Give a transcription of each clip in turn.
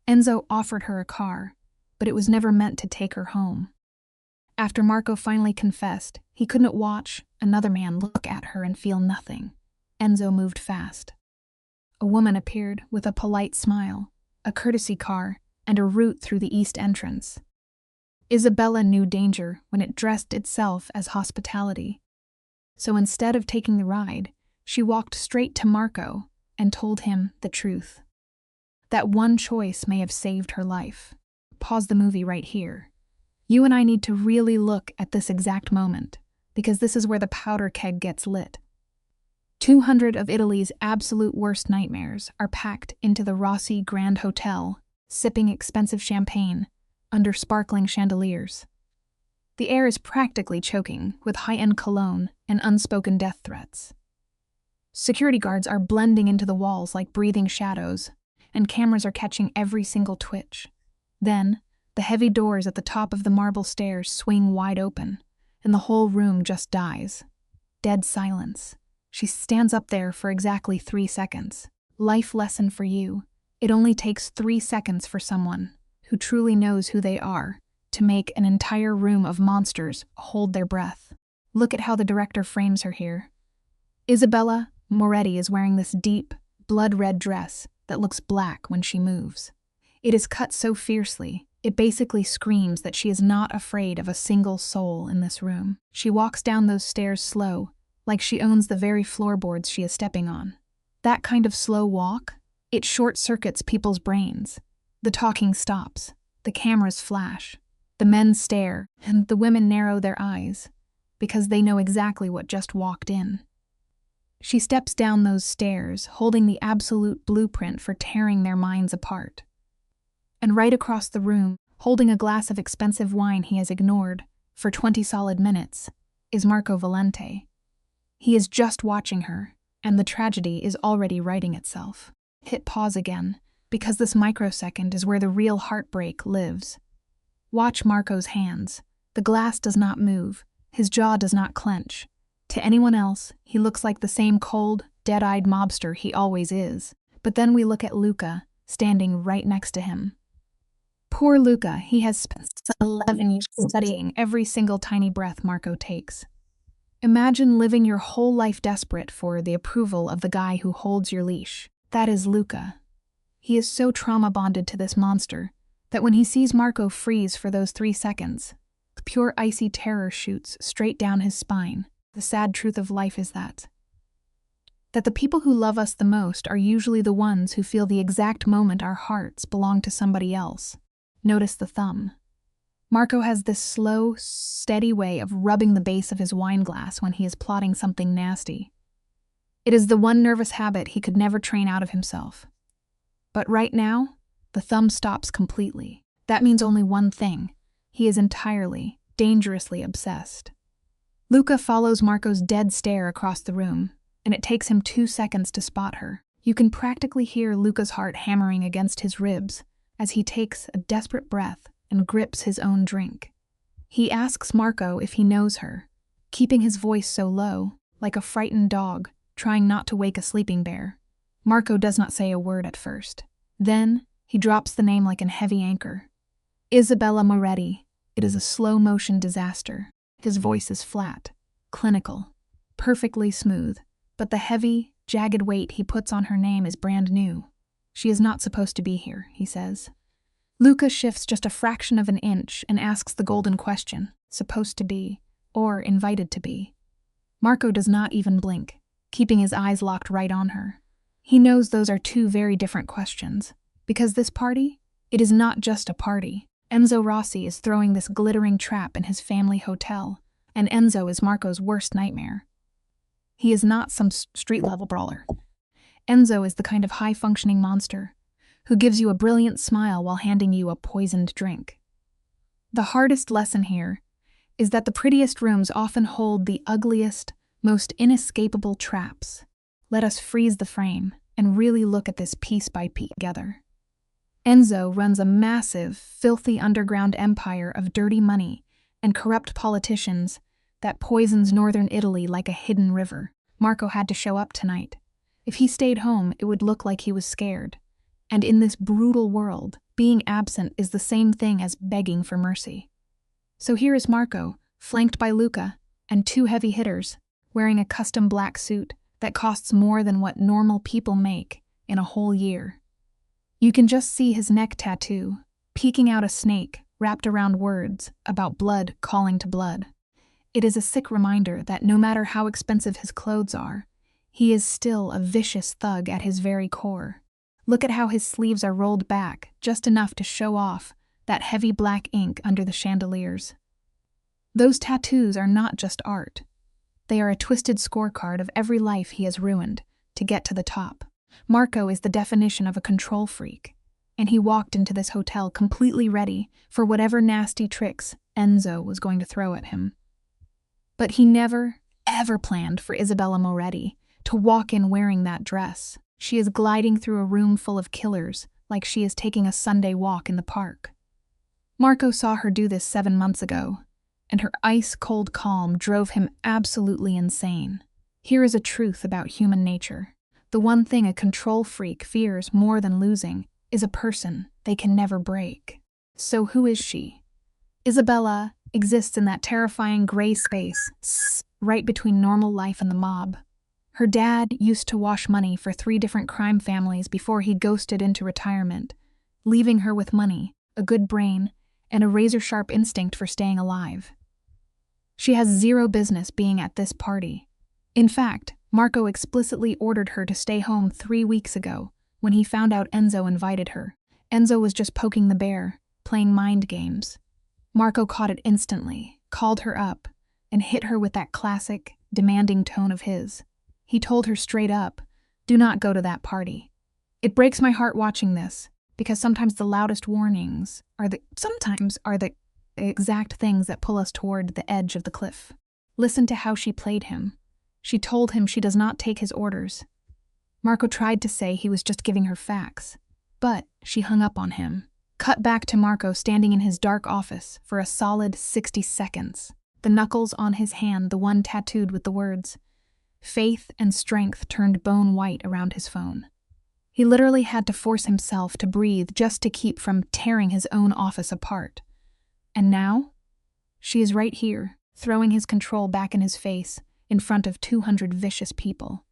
Enzo offered her a car, but it was never meant to take her home. After Marco finally confessed, he couldn't watch another man look at her and feel nothing. Enzo moved fast. A woman appeared with a polite smile, a courtesy car, and a route through the east entrance. Isabella knew danger when it dressed itself as hospitality. So instead of taking the ride, she walked straight to Marco and told him the truth. That one choice may have saved her life. Pause the movie right here. You and I need to really look at this exact moment, because this is where the powder keg gets lit. 200 of Italy's absolute worst nightmares are packed into the Rossi Grand Hotel, sipping expensive champagne under sparkling chandeliers. The air is practically choking with high-end cologne and unspoken death threats. Security guards are blending into the walls like breathing shadows, and cameras are catching every single twitch. Then, the heavy doors at the top of the marble stairs swing wide open, and the whole room just dies. Dead silence. She stands up there for exactly 3 seconds. Life lesson for you. It only takes 3 seconds for someone who truly knows who they are to make an entire room of monsters hold their breath. Look at how the director frames her here. Isabella Moretti is wearing this deep, blood-red dress that looks black when she moves. It is cut so fiercely, it basically screams that she is not afraid of a single soul in this room. She walks down those stairs slow, like she owns the very floorboards she is stepping on. That kind of slow walk, it short-circuits people's brains. The talking stops, the cameras flash, the men stare, and the women narrow their eyes, because they know exactly what just walked in. She steps down those stairs, holding the absolute blueprint for tearing their minds apart. And right across the room, holding a glass of expensive wine he has ignored for 20 solid minutes, is Marco Valente. He is just watching her, and the tragedy is already writing itself. Hit pause again, because this microsecond is where the real heartbreak lives. Watch Marco's hands. The glass does not move. His jaw does not clench. To anyone else, he looks like the same cold, dead-eyed mobster he always is. But then we look at Luca, standing right next to him. Poor Luca, he has spent 11 years studying every single tiny breath Marco takes. Imagine living your whole life desperate for the approval of the guy who holds your leash. That is Luca. He is so trauma-bonded to this monster that when he sees Marco freeze for those 3 seconds, pure icy terror shoots straight down his spine. The sad truth of life is that the people who love us the most are usually the ones who feel the exact moment our hearts belong to somebody else. Notice the thumb. Marco has this slow, steady way of rubbing the base of his wine glass when he is plotting something nasty. It is the one nervous habit he could never train out of himself. But right now, the thumb stops completely. That means only one thing. He is entirely, dangerously obsessed. Luca follows Marco's dead stare across the room, and it takes him 2 seconds to spot her. You can practically hear Luca's heart hammering against his ribs as he takes a desperate breath and grips his own drink. He asks Marco if he knows her, keeping his voice so low, like a frightened dog trying not to wake a sleeping bear. Marco does not say a word at first. Then, he drops the name like a heavy anchor. Isabella Moretti. It is a slow-motion disaster. His voice is flat, clinical, perfectly smooth, but the heavy, jagged weight he puts on her name is brand new. She is not supposed to be here, he says. Luca shifts just a fraction of an inch and asks the golden question, supposed to be, or invited to be. Marco does not even blink, keeping his eyes locked right on her. He knows those are 2 very different questions, because this party, it is not just a party. Enzo Rossi is throwing this glittering trap in his family hotel, and Enzo is Marco's worst nightmare. He is not some street-level brawler. Enzo is the kind of high-functioning monster who gives you a brilliant smile while handing you a poisoned drink. The hardest lesson here is that the prettiest rooms often hold the ugliest, most inescapable traps. Let us freeze the frame and really look at this piece by piece together. Enzo runs a massive, filthy underground empire of dirty money and corrupt politicians that poisons northern Italy like a hidden river. Marco had to show up tonight. If he stayed home, it would look like he was scared. And in this brutal world, being absent is the same thing as begging for mercy. So here is Marco, flanked by Luca, and two heavy hitters, wearing a custom black suit that costs more than what normal people make in a whole year. You can just see his neck tattoo, peeking out a snake wrapped around words about blood calling to blood. It is a sick reminder that no matter how expensive his clothes are, he is still a vicious thug at his very core. Look at how his sleeves are rolled back, just enough to show off that heavy black ink under the chandeliers. Those tattoos are not just art. They are a twisted scorecard of every life he has ruined to get to the top. Marco is the definition of a control freak, and he walked into this hotel completely ready for whatever nasty tricks Enzo was going to throw at him. But he never, ever planned for Isabella Moretti to walk in wearing that dress. She is gliding through a room full of killers like she is taking a Sunday walk in the park. Marco saw her do this 7 months ago, and her ice-cold calm drove him absolutely insane. Here is a truth about human nature. The one thing a control freak fears more than losing is a person they can never break. So who is she? Isabella exists in that terrifying gray space, right between normal life and the mob. Her dad used to wash money for 3 different crime families before he ghosted into retirement, leaving her with money, a good brain, and a razor-sharp instinct for staying alive. She has zero business being at this party. In fact, Marco explicitly ordered her to stay home 3 weeks ago when he found out Enzo invited her. Enzo was just poking the bear, playing mind games. Marco caught it instantly, called her up, and hit her with that classic, demanding tone of his. He told her straight up, "Do not go to that party." It breaks my heart watching this, because sometimes the loudest warnings are the exact things that pull us toward the edge of the cliff. Listen to how she played him. She told him she does not take his orders. Marco tried to say he was just giving her facts, but she hung up on him. Cut back to Marco standing in his dark office for a solid 60 seconds. The knuckles on his hand, the one tattooed with the words, "Faith and strength," turned bone white around his phone. He literally had to force himself to breathe just to keep from tearing his own office apart. And now? She is right here, throwing his control back in his face, in front of 200 vicious people.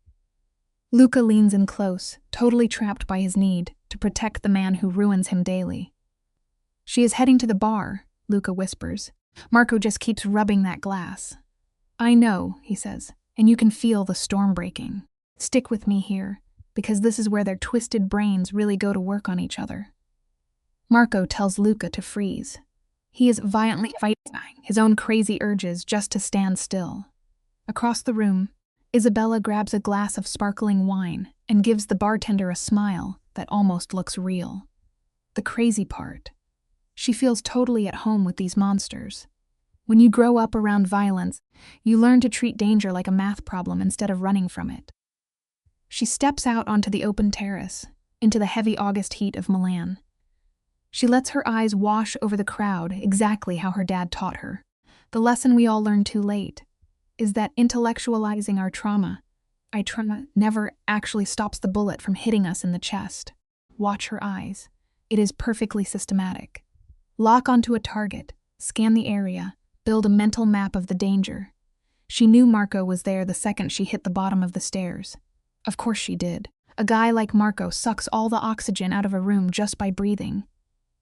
Luca leans in close, totally trapped by his need to protect the man who ruins him daily. "She is heading to the bar," Luca whispers. Marco just keeps rubbing that glass. "I know," he says, "and you can feel the storm breaking. Stick with me here, because this is where their twisted brains really go to work on each other." Marco tells Luca to freeze. He is violently fighting his own crazy urges just to stand still. Across the room, Isabella grabs a glass of sparkling wine and gives the bartender a smile that almost looks real. The crazy part, she feels totally at home with these monsters. When you grow up around violence, you learn to treat danger like a math problem instead of running from it. She steps out onto the open terrace, into the heavy August heat of Milan. She lets her eyes wash over the crowd exactly how her dad taught her. The lesson we all learn too late is that intellectualizing our trauma never actually stops the bullet from hitting us in the chest. Watch her eyes. It is perfectly systematic. Lock onto a target, scan the area, build a mental map of the danger. She knew Marco was there the second she hit the bottom of the stairs. Of course she did. A guy like Marco sucks all the oxygen out of a room just by breathing.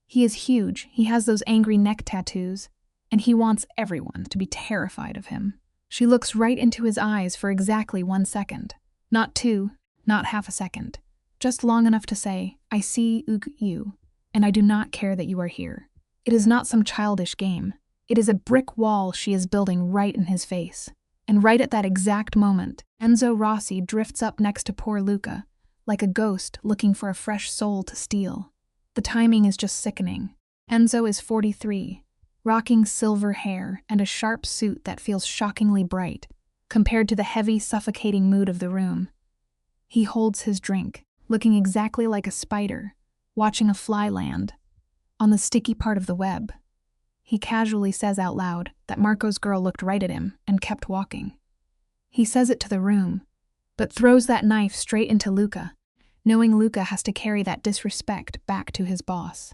He is huge, he has those angry neck tattoos, and he wants everyone to be terrified of him. She looks right into his eyes for exactly 1 second. Not 2, not half a second. Just long enough to say, "I see you, and I do not care that you are here." It is not some childish game. It is a brick wall she is building right in his face. And right at that exact moment, Enzo Rossi drifts up next to poor Luca, like a ghost looking for a fresh soul to steal. The timing is just sickening. Enzo is 43, rocking silver hair and a sharp suit that feels shockingly bright, compared to the heavy, suffocating mood of the room. He holds his drink, looking exactly like a spider, watching a fly land on the sticky part of the web. He casually says out loud that Marco's girl looked right at him and kept walking. He says it to the room, but throws that knife straight into Luca, knowing Luca has to carry that disrespect back to his boss.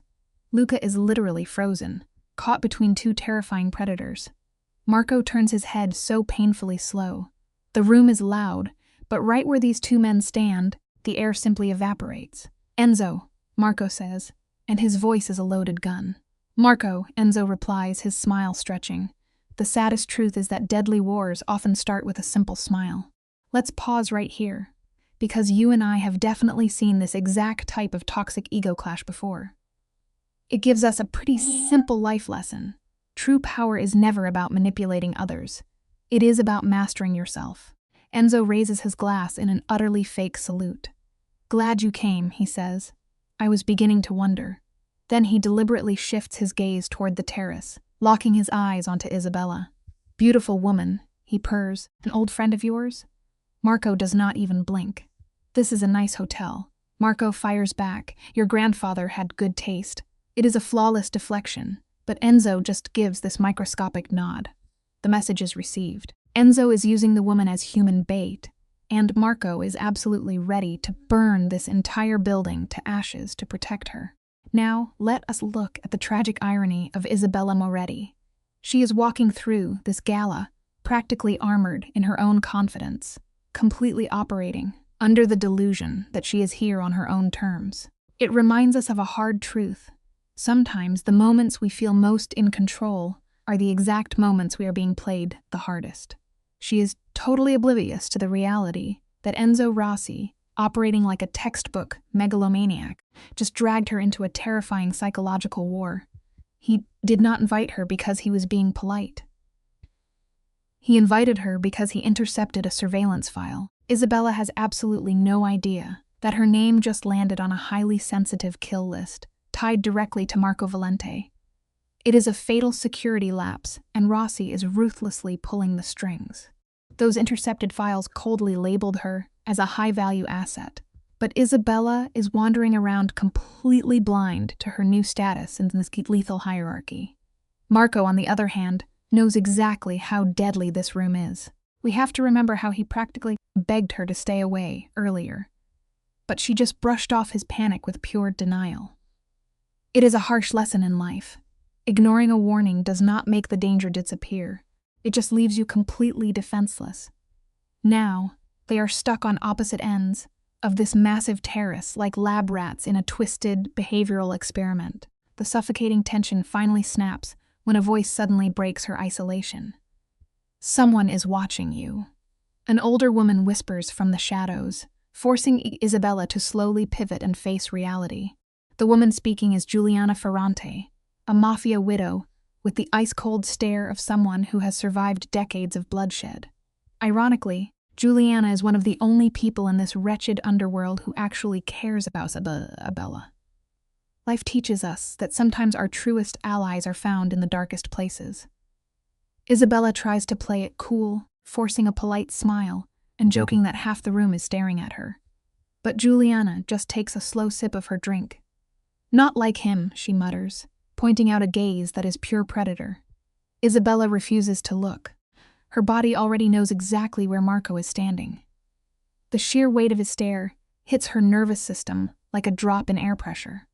Luca is literally frozen, caught between two terrifying predators. Marco turns his head so painfully slow. The room is loud, but right where these two men stand, the air simply evaporates. "Enzo," Marco says, and his voice is a loaded gun. "Marco," Enzo replies, his smile stretching. The saddest truth is that deadly wars often start with a simple smile. Let's pause right here, because you and I have definitely seen this exact type of toxic ego clash before. It gives us a pretty simple life lesson. True power is never about manipulating others. It is about mastering yourself. Enzo raises his glass in an utterly fake salute. "Glad you came," he says. "I was beginning to wonder." Then he deliberately shifts his gaze toward the terrace, locking his eyes onto Isabella. "Beautiful woman," he purrs. "An old friend of yours?" Marco does not even blink. "This is a nice hotel." Marco fires back. "Your grandfather had good taste." It is a flawless deflection, but Enzo just gives this microscopic nod. The message is received. Enzo is using the woman as human bait, and Marco is absolutely ready to burn this entire building to ashes to protect her. Now, let us look at the tragic irony of Isabella Moretti. She is walking through this gala, practically armored in her own confidence, completely operating under the delusion that she is here on her own terms. It reminds us of a hard truth. Sometimes the moments we feel most in control are the exact moments we are being played the hardest. She is totally oblivious to the reality that Enzo Rossi, operating like a textbook megalomaniac, just dragged her into a terrifying psychological war. He did not invite her because he was being polite. He invited her because he intercepted a surveillance file. Isabella has absolutely no idea that her name just landed on a highly sensitive kill list, tied directly to Marco Valente. It is a fatal security lapse, and Rossi is ruthlessly pulling the strings. Those intercepted files coldly labeled her as a high-value asset, but Isabella is wandering around completely blind to her new status in this lethal hierarchy. Marco, on the other hand, knows exactly how deadly this room is. We have to remember how he practically begged her to stay away earlier, but she just brushed off his panic with pure denial. It is a harsh lesson in life. Ignoring a warning does not make the danger disappear. It just leaves you completely defenseless. Now, they are stuck on opposite ends of this massive terrace like lab rats in a twisted behavioral experiment. The suffocating tension finally snaps when a voice suddenly breaks her isolation. "Someone is watching you." An older woman whispers from the shadows, forcing Isabella to slowly pivot and face reality. The woman speaking is Giuliana Ferrante, a mafia widow with the ice-cold stare of someone who has survived decades of bloodshed. Ironically, Giuliana is one of the only people in this wretched underworld who actually cares about Isabella. Life teaches us that sometimes our truest allies are found in the darkest places. Isabella tries to play it cool, forcing a polite smile and joking that half the room is staring at her. But Giuliana just takes a slow sip of her drink. "Not like him," she mutters, pointing out a gaze that is pure predator. Isabella refuses to look. Her body already knows exactly where Marco is standing. The sheer weight of his stare hits her nervous system like a drop in air pressure.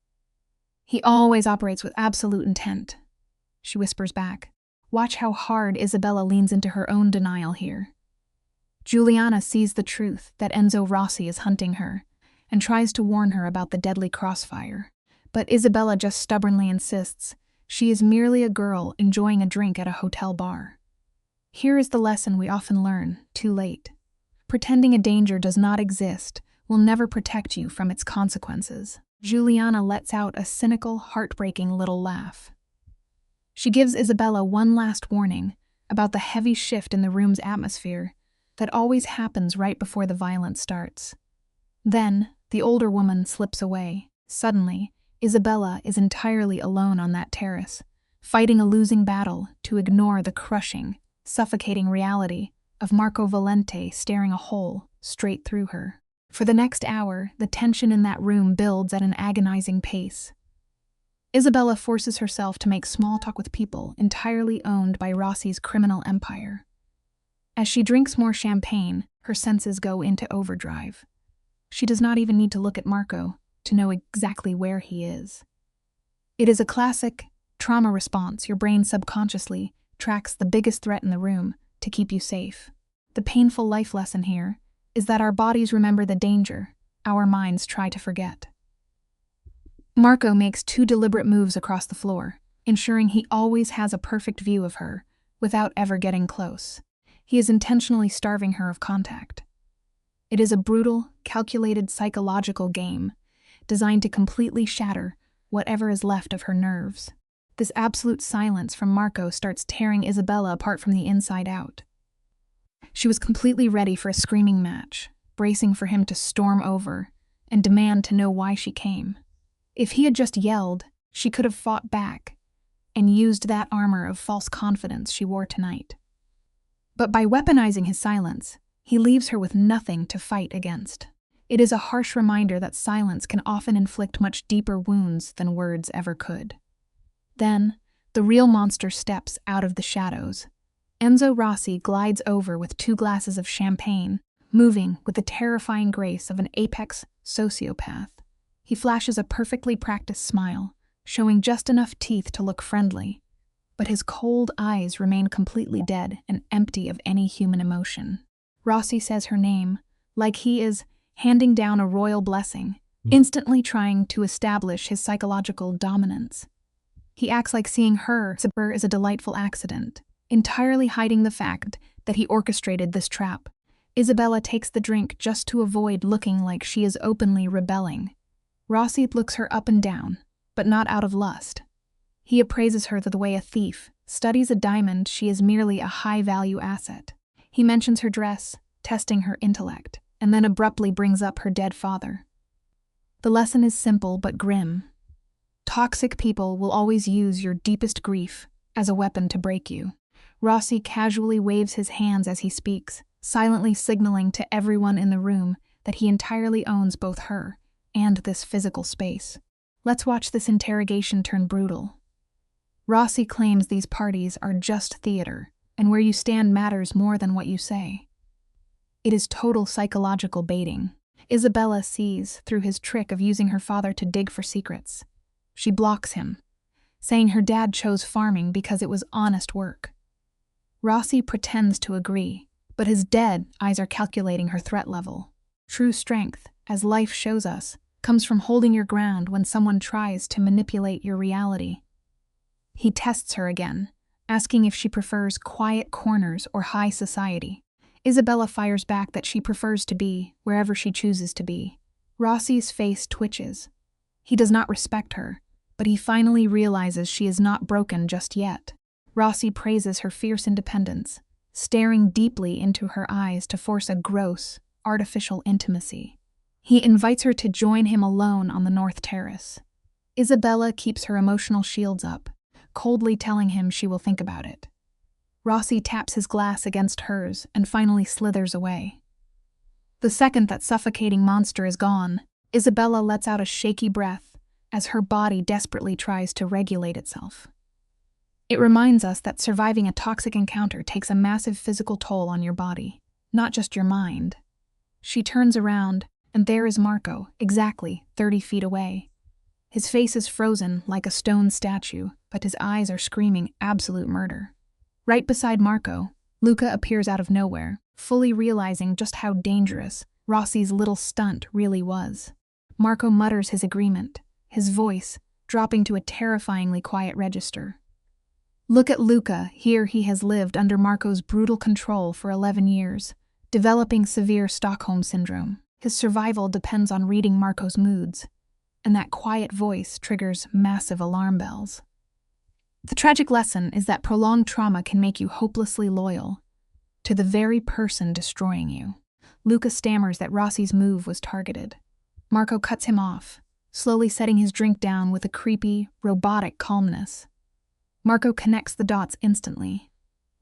"He always operates with absolute intent," she whispers back. Watch how hard Isabella leans into her own denial here. Giuliana sees the truth that Enzo Rossi is hunting her and tries to warn her about the deadly crossfire. But Isabella just stubbornly insists she is merely a girl enjoying a drink at a hotel bar. Here is the lesson we often learn too late. Pretending a danger does not exist will never protect you from its consequences. Giuliana lets out a cynical, heartbreaking little laugh. She gives Isabella one last warning about the heavy shift in the room's atmosphere that always happens right before the violence starts. Then, the older woman slips away. Suddenly, Isabella is entirely alone on that terrace, fighting a losing battle to ignore the crushing, suffocating reality of Marco Valente staring a hole straight through her. For the next hour, the tension in that room builds at an agonizing pace. Isabella forces herself to make small talk with people entirely owned by Rossi's criminal empire. As she drinks more champagne, her senses go into overdrive. She does not even need to look at Marco to know exactly where he is. It is a classic trauma response. Your brain subconsciously tracks the biggest threat in the room to keep you safe. The painful life lesson here is that our bodies remember the danger our minds try to forget. Marco makes 2 deliberate moves across the floor, ensuring he always has a perfect view of her without ever getting close. He is intentionally starving her of contact. It is a brutal, calculated psychological game designed to completely shatter whatever is left of her nerves. This absolute silence from Marco starts tearing Isabella apart from the inside out. She was completely ready for a screaming match, bracing for him to storm over and demand to know why she came. If he had just yelled, she could have fought back and used that armor of false confidence she wore tonight. But by weaponizing his silence, he leaves her with nothing to fight against. It is a harsh reminder that silence can often inflict much deeper wounds than words ever could. Then, the real monster steps out of the shadows. Enzo Rossi glides over with 2 glasses of champagne, moving with the terrifying grace of an apex sociopath. He flashes a perfectly practiced smile, showing just enough teeth to look friendly, but his cold eyes remain completely dead and empty of any human emotion. Rossi says her name, like he is handing down a royal blessing, instantly trying to establish his psychological dominance. He acts like seeing her is a delightful accident, entirely hiding the fact that he orchestrated this trap. Isabella takes the drink just to avoid looking like she is openly rebelling. Rossi looks her up and down, but not out of lust. He appraises her the way a thief studies a diamond. She is merely a high-value asset. He mentions her dress, testing her intellect, and then abruptly brings up her dead father. The lesson is simple but grim. Toxic people will always use your deepest grief as a weapon to break you. Rossi casually waves his hands as he speaks, silently signaling to everyone in the room that he entirely owns both her and this physical space. Let's watch this interrogation turn brutal. Rossi claims these parties are just theater, and where you stand matters more than what you say. It is total psychological baiting. Isabella sees through his trick of using her father to dig for secrets. She blocks him, saying her dad chose farming because it was honest work. Rossi pretends to agree, but his dead eyes are calculating her threat level. True strength, as life shows us, comes from holding your ground when someone tries to manipulate your reality. He tests her again, asking if she prefers quiet corners or high society. Isabella fires back that she prefers to be wherever she chooses to be. Rossi's face twitches. He does not respect her, but he finally realizes she is not broken just yet. Rossi praises her fierce independence, staring deeply into her eyes to force a gross, artificial intimacy. He invites her to join him alone on the North Terrace. Isabella keeps her emotional shields up, coldly telling him she will think about it. Rossi taps his glass against hers and finally slithers away. The second that suffocating monster is gone, Isabella lets out a shaky breath as her body desperately tries to regulate itself. It reminds us that surviving a toxic encounter takes a massive physical toll on your body, not just your mind. She turns around, and there is Marco, exactly 30 feet away. His face is frozen like a stone statue, but his eyes are screaming absolute murder. Right beside Marco, Luca appears out of nowhere, fully realizing just how dangerous Rossi's little stunt really was. Marco mutters his agreement, his voice dropping to a terrifyingly quiet register. Look at Luca. Here he has lived under Marco's brutal control for 11 years, developing severe Stockholm syndrome. His survival depends on reading Marco's moods, and that quiet voice triggers massive alarm bells. The tragic lesson is that prolonged trauma can make you hopelessly loyal to the very person destroying you. Luca stammers that Rossi's move was targeted. Marco cuts him off, slowly setting his drink down with a creepy, robotic calmness. Marco connects the dots instantly.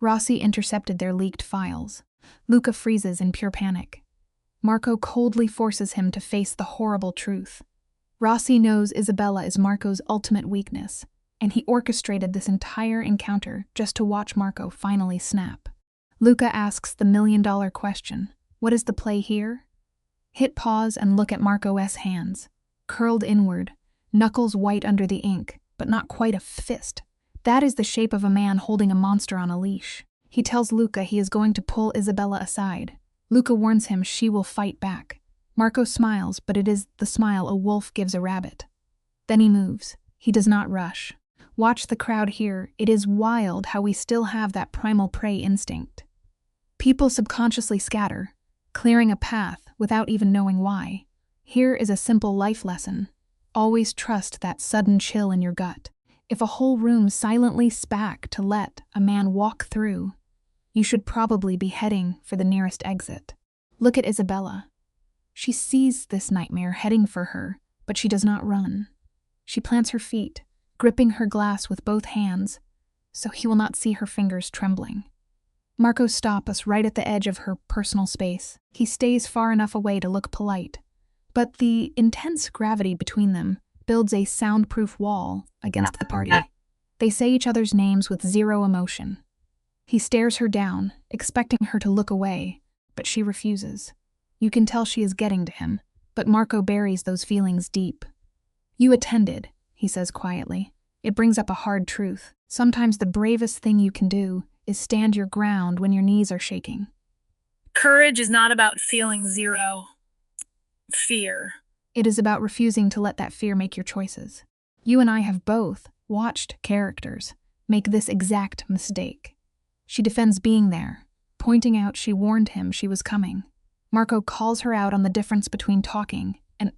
Rossi intercepted their leaked files. Luca freezes in pure panic. Marco coldly forces him to face the horrible truth. Rossi knows Isabella is Marco's ultimate weakness, and he orchestrated this entire encounter just to watch Marco finally snap. Luca asks the million-dollar question, what is the play here? Hit pause and look at Marco's hands, curled inward, knuckles white under the ink, but not quite a fist. That is the shape of a man holding a monster on a leash. He tells Luca he is going to pull Isabella aside. Luca warns him she will fight back. Marco smiles, but it is the smile a wolf gives a rabbit. Then he moves. He does not rush. Watch the crowd here. It is wild how we still have that primal prey instinct. People subconsciously scatter, clearing a path without even knowing why. Here is a simple life lesson. Always trust that sudden chill in your gut. If a whole room silently spat to let a man walk through, you should probably be heading for the nearest exit. Look at Isabella. She sees this nightmare heading for her, but she does not run. She plants her feet, gripping her glass with both hands, so he will not see her fingers trembling. Marco stops us right at the edge of her personal space. He stays far enough away to look polite, but the intense gravity between them builds a soundproof wall against the party. They say each other's names with zero emotion. He stares her down, expecting her to look away, but she refuses. You can tell she is getting to him, but Marco buries those feelings deep. You attended, he says quietly. It brings up a hard truth. Sometimes the bravest thing you can do is stand your ground when your knees are shaking. Courage is not about feeling zero fear. It is about refusing to let that fear make your choices. You and I have both watched characters make this exact mistake. She defends being there, pointing out she warned him she was coming. Marco calls her out on the difference between talking and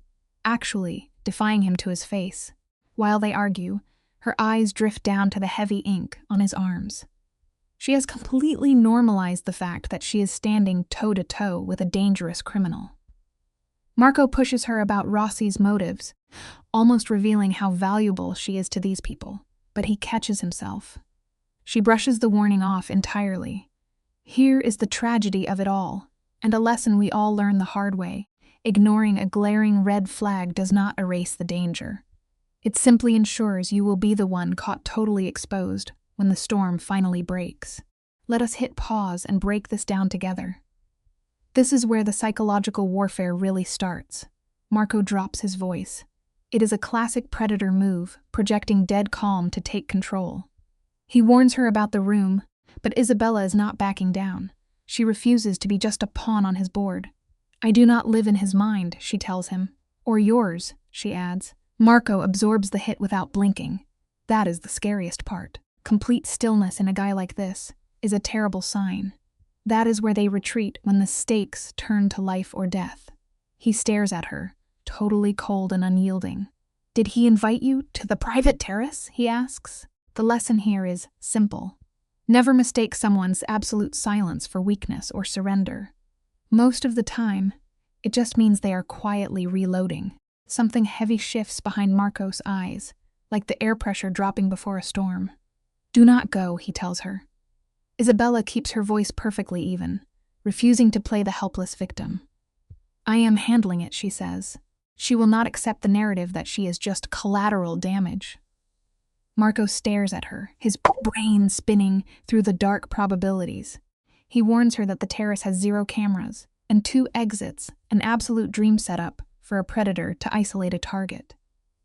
actually defying him to his face. While they argue, her eyes drift down to the heavy ink on his arms. She has completely normalized the fact that she is standing toe-to-toe with a dangerous criminal. Marco pushes her about Rossi's motives, almost revealing how valuable she is to these people, but he catches himself. She brushes the warning off entirely. Here is the tragedy of it all, and a lesson we all learn the hard way. Ignoring a glaring red flag does not erase the danger. It simply ensures you will be the one caught totally exposed when the storm finally breaks. Let us hit pause and break this down together. This is where the psychological warfare really starts. Marco drops his voice. It is a classic predator move, projecting dead calm to take control. He warns her about the room, but Isabella is not backing down. She refuses to be just a pawn on his board. I do not live in his mind, she tells him. Or yours, she adds. Marco absorbs the hit without blinking. That is the scariest part. Complete stillness in a guy like this is a terrible sign. That is where they retreat when the stakes turn to life or death. He stares at her, totally cold and unyielding. Did he invite you to the private terrace? He asks. The lesson here is simple. Never mistake someone's absolute silence for weakness or surrender. Most of the time, it just means they are quietly reloading. Something heavy shifts behind Marco's eyes, like the air pressure dropping before a storm. Do not go, he tells her. Isabella keeps her voice perfectly even, refusing to play the helpless victim. I am handling it, she says. She will not accept the narrative that she is just collateral damage. Marco stares at her, his brain spinning through the dark probabilities. He warns her that the terrace has 0 cameras and 2 exits, an absolute dream setup for a predator to isolate a target.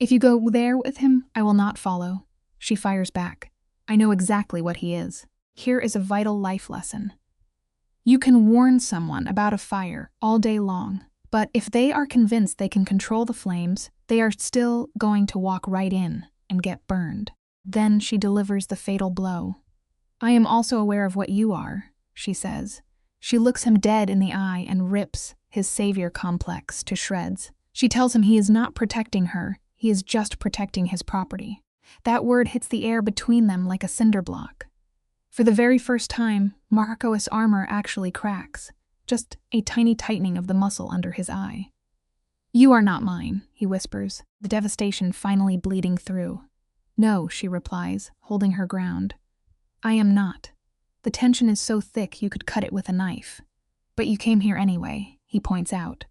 If you go there with him, I will not follow. She fires back. I know exactly what he is. Here is a vital life lesson. You can warn someone about a fire all day long, but if they are convinced they can control the flames, they are still going to walk right in and get burned. Then she delivers the fatal blow. I am also aware of what you are, she says. She looks him dead in the eye and rips his savior complex to shreds. She tells him he is not protecting her, he is just protecting his property. That word hits the air between them like a cinder block. For the very first time, Marco's armor actually cracks, just a tiny tightening of the muscle under his eye. You are not mine, he whispers, the devastation finally bleeding through. No, she replies, holding her ground. I am not. The tension is so thick you could cut it with a knife. But you came here anyway, he points out.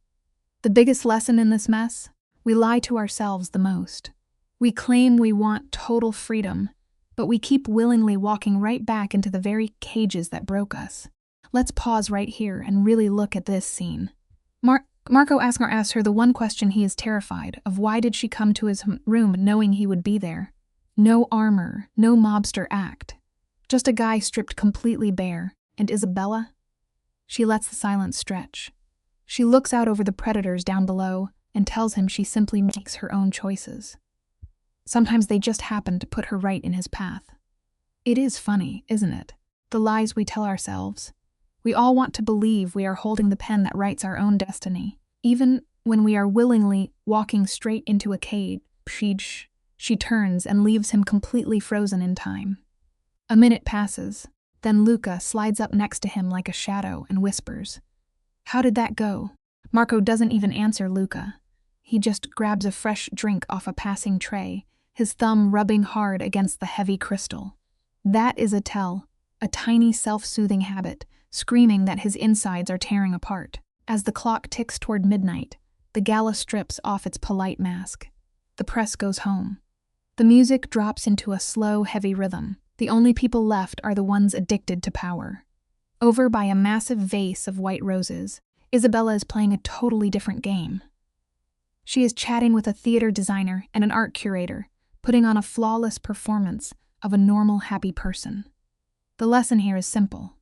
The biggest lesson in this mess? We lie to ourselves the most. We claim we want total freedom, but we keep willingly walking right back into the very cages that broke us. Let's pause right here and really look at this scene. Marco Marco asks her the one question he is terrified of: why did she come to his room knowing he would be there? No armor, no mobster act. Just a guy stripped completely bare. And Isabella? She lets the silence stretch. She looks out over the predators down below and tells him she simply makes her own choices. Sometimes they just happen to put her right in his path. It is funny, isn't it? The lies we tell ourselves. We all want to believe we are holding the pen that writes our own destiny. Even when we are willingly walking straight into a cage, she turns and leaves him completely frozen in time. A minute passes. Then Luca slides up next to him like a shadow and whispers, "How did that go?" Marco doesn't even answer Luca. He just grabs a fresh drink off a passing tray, his thumb rubbing hard against the heavy crystal. That is a tell, a tiny self-soothing habit, screaming that his insides are tearing apart. As the clock ticks toward midnight, the Gala strips off its polite mask. The press goes home. The music drops into a slow, heavy rhythm. The only people left are the ones addicted to power. Over by a massive vase of white roses, Isabella is playing a totally different game. She is chatting with a theater designer and an art curator, putting on a flawless performance of a normal, happy person. The lesson here is simple.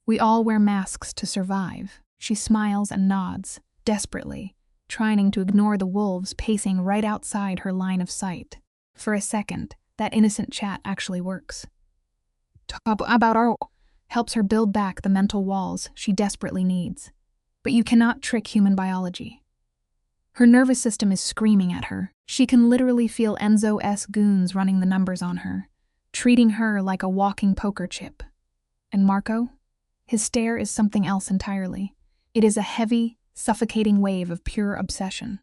We all wear masks to survive. She smiles and nods, desperately, trying to ignore the wolves pacing right outside her line of sight. For a second, that innocent chat actually works. Talk about art helps her build back the mental walls she desperately needs. But you cannot trick human biology. Her nervous system is screaming at her. She can literally feel Enzo's goons running the numbers on her, treating her like a walking poker chip. And Marco? His stare is something else entirely. It is a heavy, suffocating wave of pure obsession.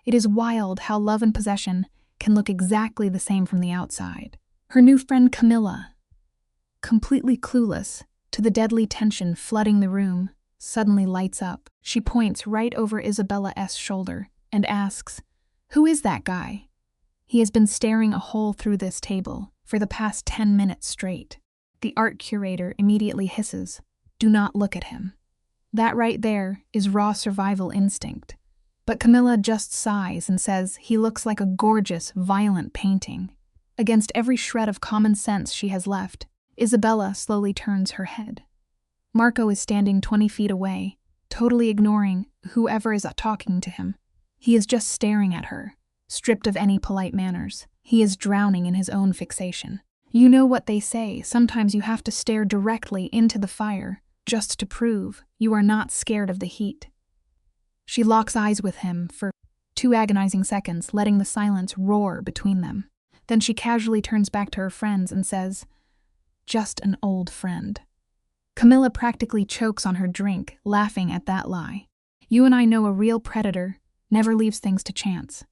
It is wild how love and possession can look exactly the same from the outside. Her new friend Camilla, completely clueless to the deadly tension flooding the room, suddenly lights up. She points right over Isabella's shoulder and asks, "Who is that guy?" He has been staring a hole through this table for the past 10 minutes straight. The art curator immediately hisses, "Do not look at him." That right there is raw survival instinct. But Camilla just sighs and says he looks like a gorgeous, violent painting. Against every shred of common sense she has left, Isabella slowly turns her head. Marco is standing 20 feet away, totally ignoring whoever is talking to him. He is just staring at her, stripped of any polite manners. He is drowning in his own fixation. You know what they say, sometimes you have to stare directly into the fire just to prove you are not scared of the heat. She locks eyes with him for 2 agonizing seconds, letting the silence roar between them. Then she casually turns back to her friends and says, "Just an old friend." Camilla practically chokes on her drink, laughing at that lie. You and I know a real predator never leaves things to chance.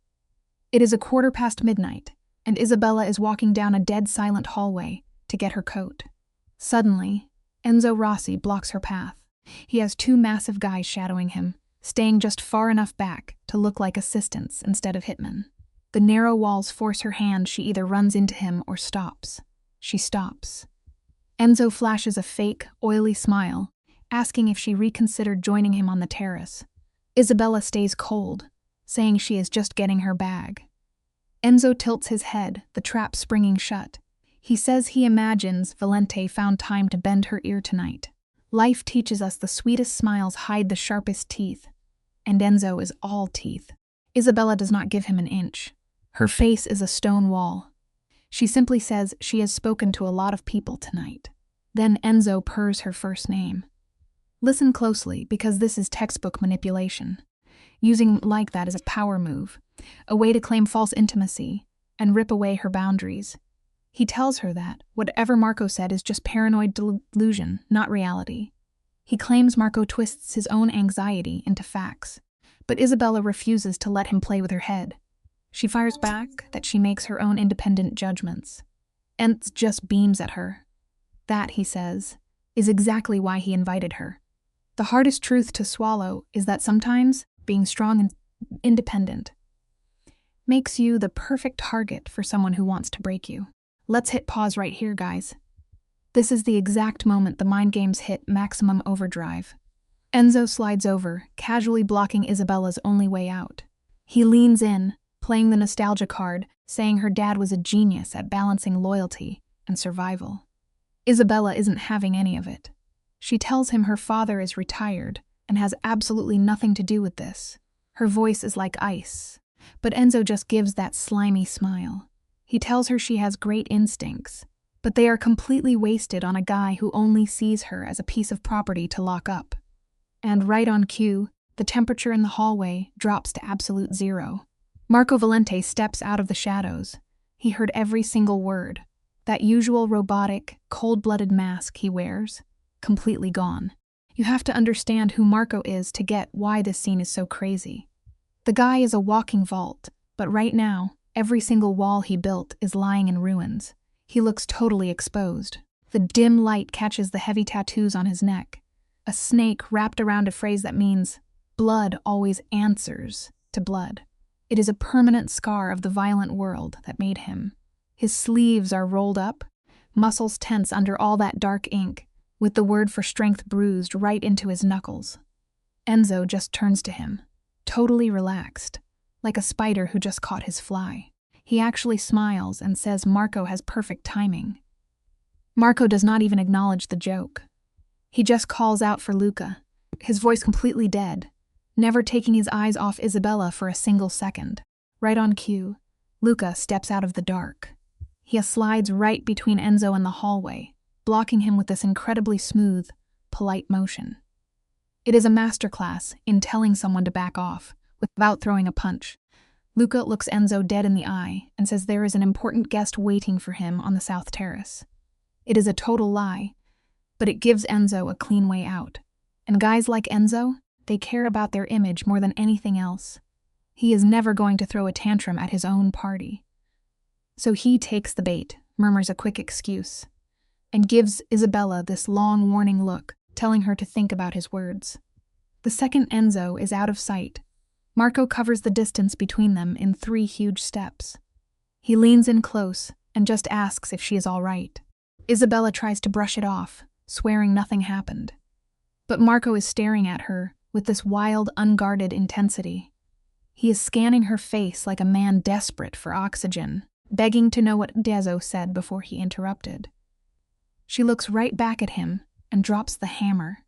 It is 1:15 midnight, and Isabella is walking down a dead silent hallway to get her coat. Suddenly, Enzo Rossi blocks her path. He has 2 massive guys shadowing him, staying just far enough back to look like assistants instead of hitmen. The narrow walls force her hand. She either runs into him or stops. She stops. Enzo flashes a fake, oily smile, asking if she reconsidered joining him on the terrace. Isabella stays cold, saying she is just getting her bag. Enzo tilts his head, the trap springing shut. He says he imagines Valente found time to bend her ear tonight. Life teaches us the sweetest smiles hide the sharpest teeth, and Enzo is all teeth. Isabella does not give him an inch. Her face is a stone wall. She simply says she has spoken to a lot of people tonight. Then Enzo purrs her first name. Listen closely, because this is textbook manipulation. Using like that as a power move, a way to claim false intimacy and rip away her boundaries. He tells her that whatever Marco said is just paranoid delusion, not reality. He claims Marco twists his own anxiety into facts, but Isabella refuses to let him play with her head. She fires back that she makes her own independent judgments. Enz just beams at her. That, he says, is exactly why he invited her. The hardest truth to swallow is that sometimes being strong and independent makes you the perfect target for someone who wants to break you. Let's hit pause right here, guys. This is the exact moment the mind games hit maximum overdrive. Enzo slides over, casually blocking Isabella's only way out. He leans in, playing the nostalgia card, saying her dad was a genius at balancing loyalty and survival. Isabella isn't having any of it. She tells him her father is retired and has absolutely nothing to do with this. Her voice is like ice, but Enzo just gives that slimy smile. He tells her she has great instincts, but they are completely wasted on a guy who only sees her as a piece of property to lock up. And right on cue, the temperature in the hallway drops to absolute zero. Marco Valente steps out of the shadows. He heard every single word. That usual robotic, cold-blooded mask he wears, completely gone. You have to understand who Marco is to get why this scene is so crazy. The guy is a walking vault, but right now, every single wall he built is lying in ruins. He looks totally exposed. The dim light catches the heavy tattoos on his neck. A snake wrapped around a phrase that means, blood always answers to blood. It is a permanent scar of the violent world that made him. His sleeves are rolled up, muscles tense under all that dark ink, with the word for strength bruised right into his knuckles. Enzo just turns to him, totally relaxed, like a spider who just caught his fly. He actually smiles and says Marco has perfect timing. Marco does not even acknowledge the joke. He just calls out for Luca, his voice completely dead, never taking his eyes off Isabella for a single second. Right on cue, Luca steps out of the dark. He slides right between Enzo and the hallway, blocking him with this incredibly smooth, polite motion. It is a masterclass in telling someone to back off, without throwing a punch. Luca looks Enzo dead in the eye and says there is an important guest waiting for him on the South Terrace. It is a total lie, but it gives Enzo a clean way out. And guys like Enzo, they care about their image more than anything else. He is never going to throw a tantrum at his own party. So he takes the bait, murmurs a quick excuse, and gives Isabella this long warning look, telling her to think about his words. The second Enzo is out of sight, Marco covers the distance between them in 3 huge steps. He leans in close and just asks if she is all right. Isabella tries to brush it off, swearing nothing happened. But Marco is staring at her with this wild, unguarded intensity. He is scanning her face like a man desperate for oxygen, begging to know what Dezo said before he interrupted. She looks right back at him and drops the hammer.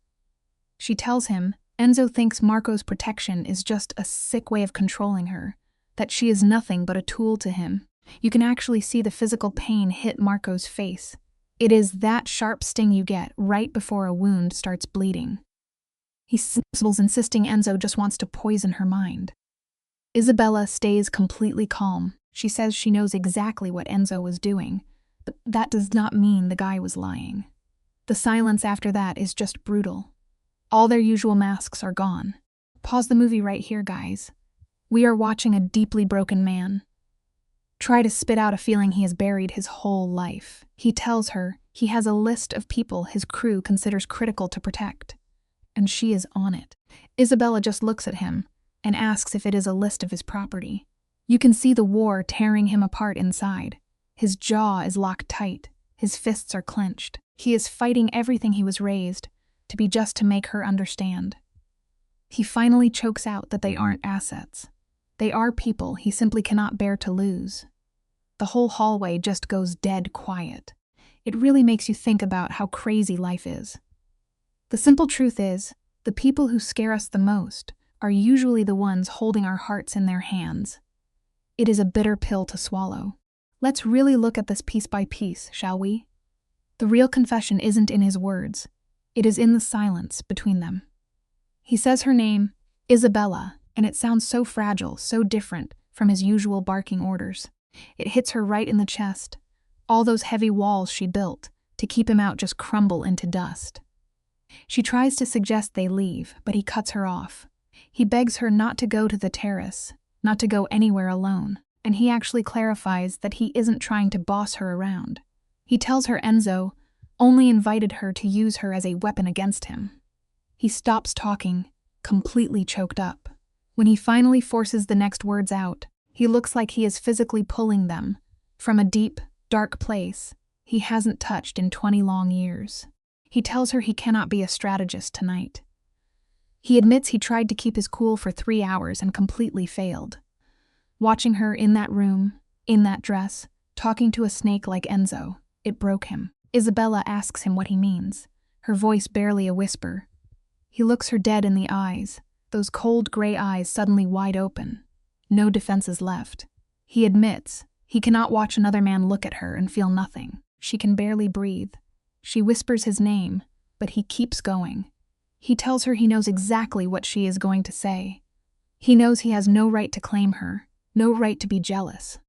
She tells him Enzo thinks Marco's protection is just a sick way of controlling her, that she is nothing but a tool to him. You can actually see the physical pain hit Marco's face. It is that sharp sting you get right before a wound starts bleeding. He sniffles, insisting Enzo just wants to poison her mind. Isabella stays completely calm. She says she knows exactly what Enzo was doing, but that does not mean the guy was lying. The silence after that is just brutal. All their usual masks are gone. Pause the movie right here, guys. We are watching a deeply broken man try to spit out a feeling he has buried his whole life. He tells her he has a list of people his crew considers critical to protect, and she is on it. Isabella just looks at him and asks if it is a list of his property. You can see the war tearing him apart inside. His jaw is locked tight. His fists are clenched. He is fighting everything he was raised to be just to make her understand. He finally chokes out that they aren't assets. They are people he simply cannot bear to lose. The whole hallway just goes dead quiet. It really makes you think about how crazy life is. The simple truth is, the people who scare us the most are usually the ones holding our hearts in their hands. It is a bitter pill to swallow. Let's really look at this piece by piece, shall we? The real confession isn't in his words. It is in the silence between them. He says her name, Isabella, and it sounds so fragile, so different from his usual barking orders. It hits her right in the chest. All those heavy walls she built to keep him out just crumble into dust. She tries to suggest they leave, but he cuts her off. He begs her not to go to the terrace, not to go anywhere alone, and he actually clarifies that he isn't trying to boss her around. He tells her Enzo only invited her to use her as a weapon against him. He stops talking, completely choked up. When he finally forces the next words out, he looks like he is physically pulling them from a deep, dark place he hasn't touched in 20 long years. He tells her he cannot be a strategist tonight. He admits he tried to keep his cool for 3 hours and completely failed. Watching her in that room, in that dress, talking to a snake like Enzo, it broke him. Isabella asks him what he means, her voice barely a whisper. He looks her dead in the eyes, those cold gray eyes suddenly wide open. No defenses left. He admits he cannot watch another man look at her and feel nothing. She can barely breathe. She whispers his name, but he keeps going. He tells her he knows exactly what she is going to say. He knows he has no right to claim her, no right to be jealous.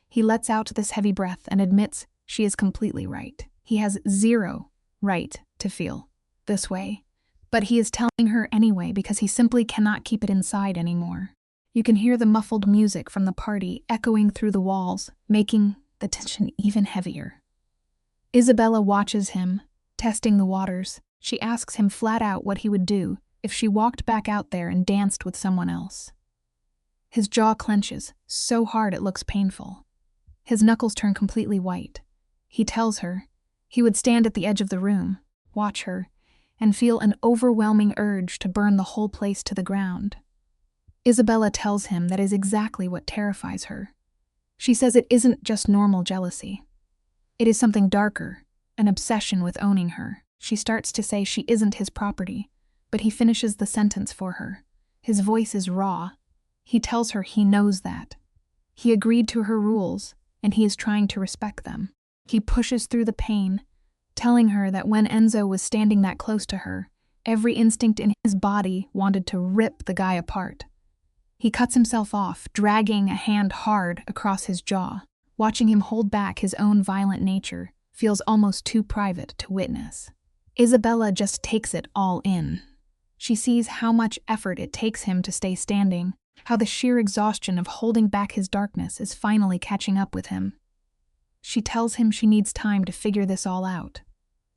He lets out this heavy breath and admits she is completely right. He has zero right to feel this way. But he is telling her anyway because he simply cannot keep it inside anymore. You can hear the muffled music from the party echoing through the walls, making the tension even heavier. Isabella watches him, testing the waters. She asks him flat out what he would do if she walked back out there and danced with someone else. His jaw clenches, so hard it looks painful. His knuckles turn completely white. He tells her he would stand at the edge of the room, watch her, and feel an overwhelming urge to burn the whole place to the ground. Isabella tells him that is exactly what terrifies her. She says it isn't just normal jealousy. It is something darker, an obsession with owning her. She starts to say she isn't his property, but he finishes the sentence for her. His voice is raw. He tells her he knows that. He agreed to her rules, and he is trying to respect them. He pushes through the pain, telling her that when Enzo was standing that close to her, every instinct in his body wanted to rip the guy apart. He cuts himself off, dragging a hand hard across his jaw. Watching him hold back his own violent nature feels almost too private to witness. Isabella just takes it all in. She sees how much effort it takes him to stay standing, how the sheer exhaustion of holding back his darkness is finally catching up with him. She tells him she needs time to figure this all out.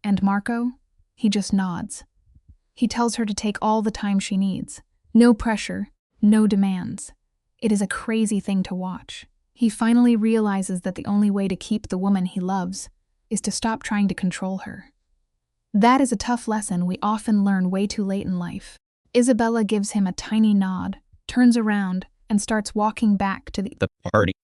And Marco? He just nods. He tells her to take all the time she needs. No pressure, no demands. It is a crazy thing to watch. He finally realizes that the only way to keep the woman he loves is to stop trying to control her. That is a tough lesson we often learn way too late in life. Isabella gives him a tiny nod, turns around, and starts walking back to the party.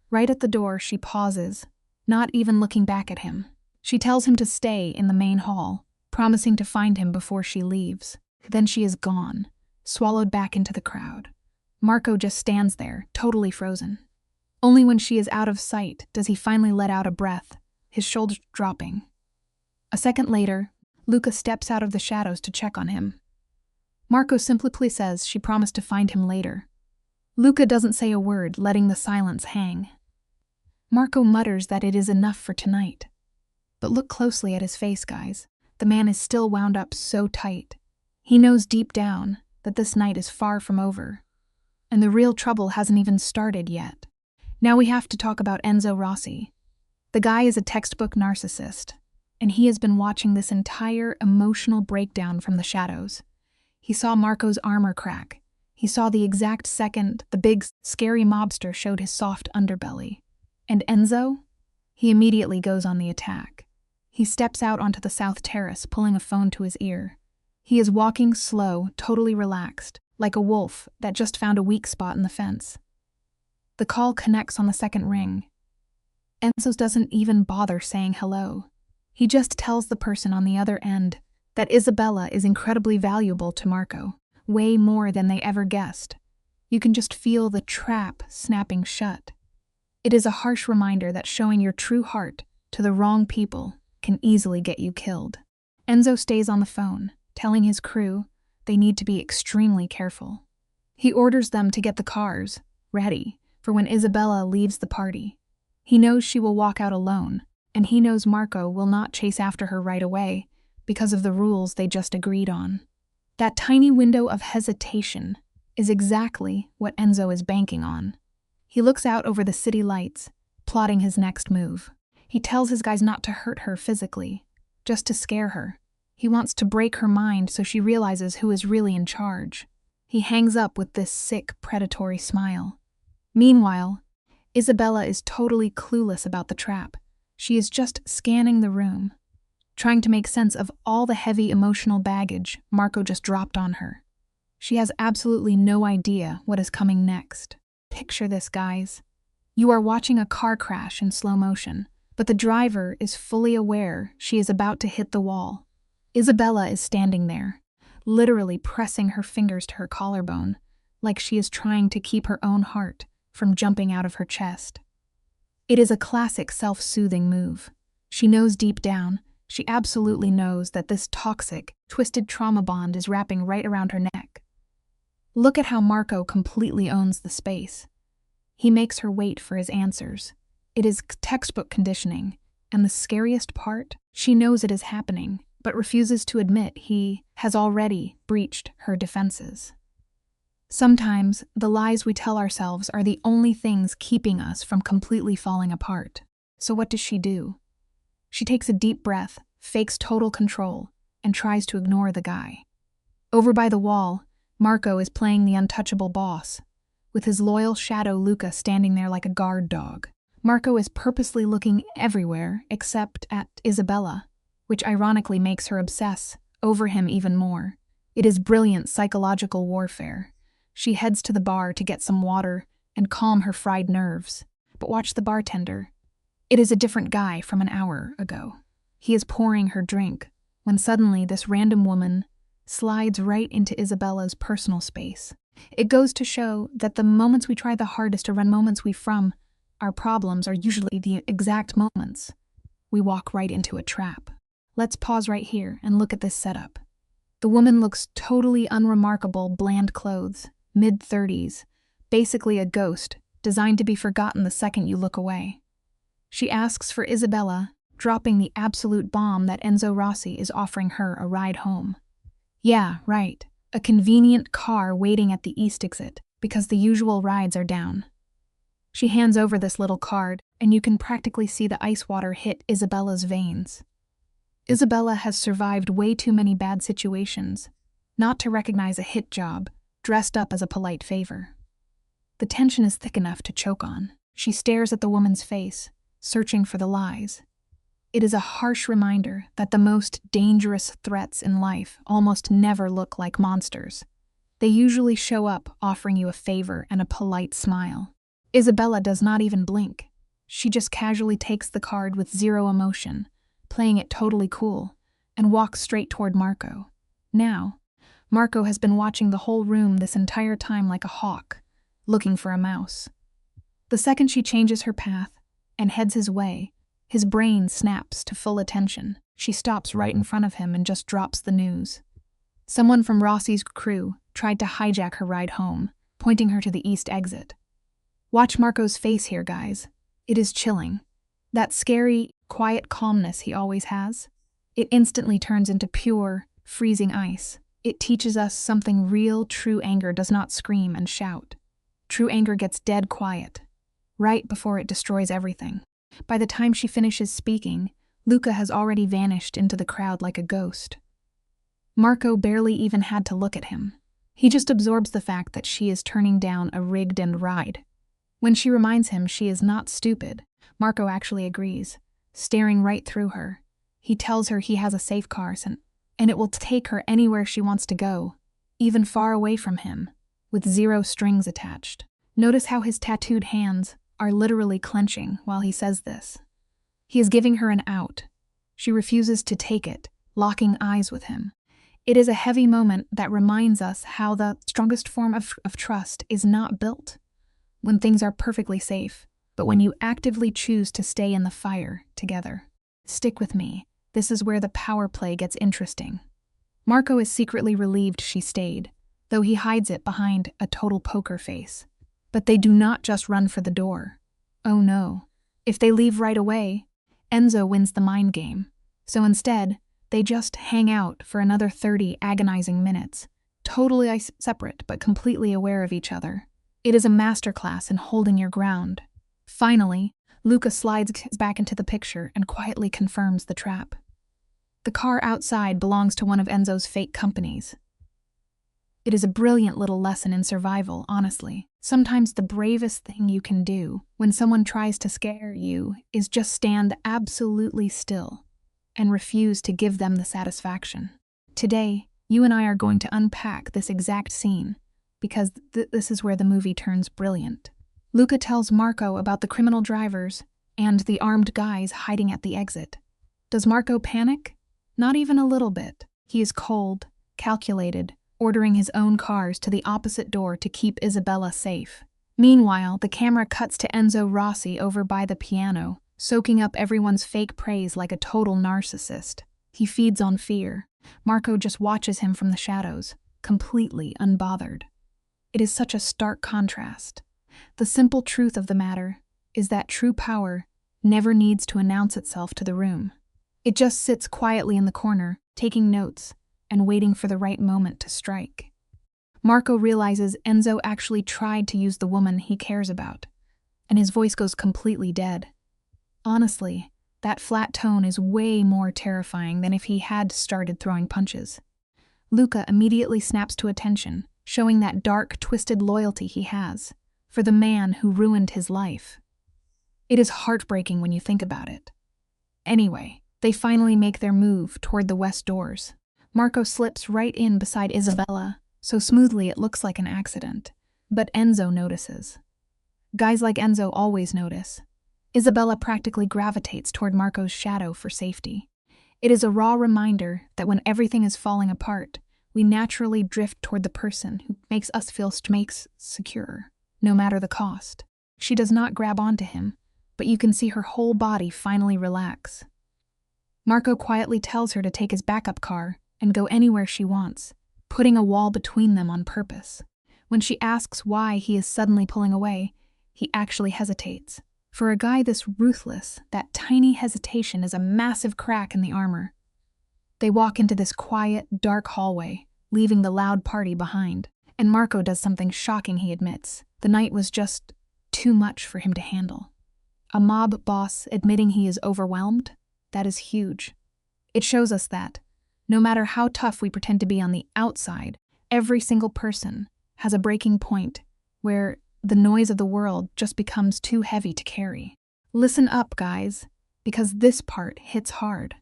Right at the door, she pauses, not even looking back at him. She tells him to stay in the main hall, promising to find him before she leaves. Then she is gone, swallowed back into the crowd. Marco just stands there, totally frozen. Only when she is out of sight does he finally let out a breath, his shoulders dropping. A second later, Luca steps out of the shadows to check on him. Marco simply says she promised to find him later. Luca doesn't say a word, letting the silence hang. Marco mutters that it is enough for tonight. But look closely at his face, guys. The man is still wound up so tight. He knows deep down that this night is far from over. And the real trouble hasn't even started yet. Now we have to talk about Enzo Rossi. The guy is a textbook narcissist, and he has been watching this entire emotional breakdown from the shadows. He saw Marco's armor crack. He saw the exact second the big, scary mobster showed his soft underbelly. And Enzo? He immediately goes on the attack. He steps out onto the south terrace, pulling a phone to his ear. He is walking slow, totally relaxed, like a wolf that just found a weak spot in the fence. The call connects on the second ring. Enzo doesn't even bother saying hello. He just tells the person on the other end that Isabella is incredibly valuable to Marco, way more than they ever guessed. You can just feel the trap snapping shut. It is a harsh reminder that showing your true heart to the wrong people can easily get you killed. Enzo stays on the phone, telling his crew they need to be extremely careful. He orders them to get the cars ready for when Isabella leaves the party. He knows she will walk out alone, and he knows Marco will not chase after her right away because of the rules they just agreed on. That tiny window of hesitation is exactly what Enzo is banking on. He looks out over the city lights, plotting his next move. He tells his guys not to hurt her physically, just to scare her. He wants to break her mind so she realizes who is really in charge. He hangs up with this sick, predatory smile. Meanwhile, Isabella is totally clueless about the trap. She is just scanning the room, trying to make sense of all the heavy emotional baggage Marco just dropped on her. She has absolutely no idea what is coming next. Picture this, guys. You are watching a car crash in slow motion, but the driver is fully aware she is about to hit the wall. Isabella is standing there, literally pressing her fingers to her collarbone, like she is trying to keep her own heart from jumping out of her chest. It is a classic self-soothing move. She knows deep down, she absolutely knows that this toxic, twisted trauma bond is wrapping right around her neck. Look at how Marco completely owns the space. He makes her wait for his answers. It is textbook conditioning, and the scariest part, she knows it is happening, but refuses to admit he has already breached her defenses. Sometimes, the lies we tell ourselves are the only things keeping us from completely falling apart. So what does she do? She takes a deep breath, fakes total control, and tries to ignore the guy. Over by the wall, Marco is playing the untouchable boss, with his loyal shadow Luca standing there like a guard dog. Marco is purposely looking everywhere except at Isabella, which ironically makes her obsess over him even more. It is brilliant psychological warfare. She heads to the bar to get some water and calm her fried nerves. But watch the bartender. It is a different guy from an hour ago. He is pouring her drink, when suddenly this random woman slides right into Isabella's personal space. It goes to show that the moments we try the hardest to run moments we from our problems are usually the exact moments we walk right into a trap. Let's pause right here and look at this setup. The woman looks totally unremarkable, bland clothes, mid-30s, basically a ghost, designed to be forgotten the second you look away. She asks for Isabella, dropping the absolute bomb that Enzo Rossi is offering her a ride home. Yeah, right, a convenient car waiting at the east exit, because the usual rides are down. She hands over this little card, and you can practically see the ice water hit Isabella's veins. Isabella has survived way too many bad situations, not to recognize a hit job, dressed up as a polite favor. The tension is thick enough to choke on. She stares at the woman's face, searching for the lies. It is a harsh reminder that the most dangerous threats in life almost never look like monsters. They usually show up offering you a favor and a polite smile. Isabella does not even blink. She just casually takes the card with zero emotion, playing it totally cool, and walks straight toward Marco. Now, Marco has been watching the whole room this entire time like a hawk, looking for a mouse. The second she changes her path and heads his way, his brain snaps to full attention. She stops right in front of him and just drops the news. Someone from Rossi's crew tried to hijack her ride home, pointing her to the east exit. Watch Marco's face here, guys. It is chilling. That scary, quiet calmness he always has, it instantly turns into pure, freezing ice. It teaches us something real, true anger does not scream and shout. True anger gets dead quiet, right before it destroys everything. By the time she finishes speaking, Luca has already vanished into the crowd like a ghost. Marco barely even had to look at him. He just absorbs the fact that she is turning down a rigged-in ride. When she reminds him she is not stupid, Marco actually agrees, staring right through her. He tells her he has a safe car and it will take her anywhere she wants to go, even far away from him, with zero strings attached. Notice how his tattooed hands are literally clenching while he says this. He is giving her an out. She refuses to take it, locking eyes with him. It is a heavy moment that reminds us how the strongest form of trust is not built when things are perfectly safe, but when you actively choose to stay in the fire together. Stick with me. This is where the power play gets interesting. Marco is secretly relieved she stayed, though he hides it behind a total poker face. But they do not just run for the door. Oh no. If they leave right away, Enzo wins the mind game. So instead, they just hang out for another 30 agonizing minutes, totally separate but completely aware of each other. It is a masterclass in holding your ground. Finally, Luca slides back into the picture and quietly confirms the trap. The car outside belongs to one of Enzo's fake companies. It is a brilliant little lesson in survival, honestly. Sometimes the bravest thing you can do when someone tries to scare you is just stand absolutely still and refuse to give them the satisfaction. Today, You and I are going to unpack this exact scene, because this is where the movie turns brilliant. Luca tells Marco about the criminal drivers and the armed guys hiding at the exit. Does Marco panic? Not even a little bit. He is cold, calculated, ordering his own cars to the opposite door to keep Isabella safe. Meanwhile, the camera cuts to Enzo Rossi over by the piano, soaking up everyone's fake praise like a total narcissist. He feeds on fear. Marco just watches him from the shadows, completely unbothered. It is such a stark contrast. The simple truth of the matter is that true power never needs to announce itself to the room. It just sits quietly in the corner, taking notes and waiting for the right moment to strike. Marco realizes Enzo actually tried to use the woman he cares about, and his voice goes completely dead. Honestly, that flat tone is way more terrifying than if he had started throwing punches. Luca immediately snaps to attention, showing that dark, twisted loyalty he has for the man who ruined his life. It is heartbreaking when you think about it. Anyway, they finally make their move toward the west doors. Marco slips right in beside Isabella, so smoothly it looks like an accident. But Enzo notices. Guys like Enzo always notice. Isabella practically gravitates toward Marco's shadow for safety. It is a raw reminder that when everything is falling apart, we naturally drift toward the person who makes us feel secure, no matter the cost. She does not grab onto him, but you can see her whole body finally relax. Marco quietly tells her to take his backup car and go anywhere she wants, putting a wall between them on purpose. When she asks why he is suddenly pulling away, he actually hesitates. For a guy this ruthless, that tiny hesitation is a massive crack in the armor. They walk into this quiet, dark hallway, leaving the loud party behind. And Marco does something shocking, he admits. The night was just too much for him to handle. A mob boss admitting he is overwhelmed? That is huge. It shows us that, no matter how tough we pretend to be on the outside, every single person has a breaking point where the noise of the world just becomes too heavy to carry. Listen up, guys, because this part hits hard.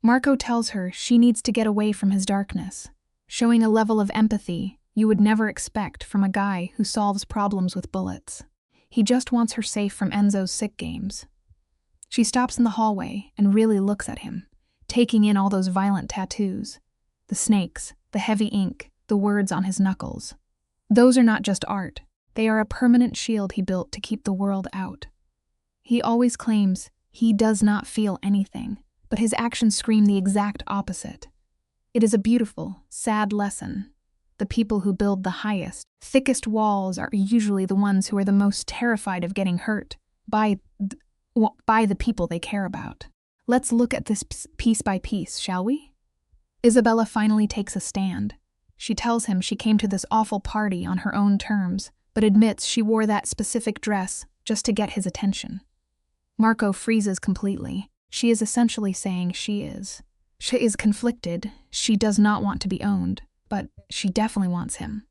Marco tells her she needs to get away from his darkness, showing a level of empathy you would never expect from a guy who solves problems with bullets. He just wants her safe from Enzo's sick games. She stops in the hallway and really looks at him, taking in all those violent tattoos. The snakes, the heavy ink, the words on his knuckles. Those are not just art. They are a permanent shield he built to keep the world out. He always claims he does not feel anything, but his actions scream the exact opposite. It is a beautiful, sad lesson. The people who build the highest, thickest walls are usually the ones who are the most terrified of getting hurt by the people they care about. Let's look at this piece by piece, shall we? Isabella finally takes a stand. She tells him she came to this awful party on her own terms, but admits she wore that specific dress just to get his attention. Marco freezes completely. She is essentially saying she is. She is conflicted. She does not want to be owned, but she definitely wants him.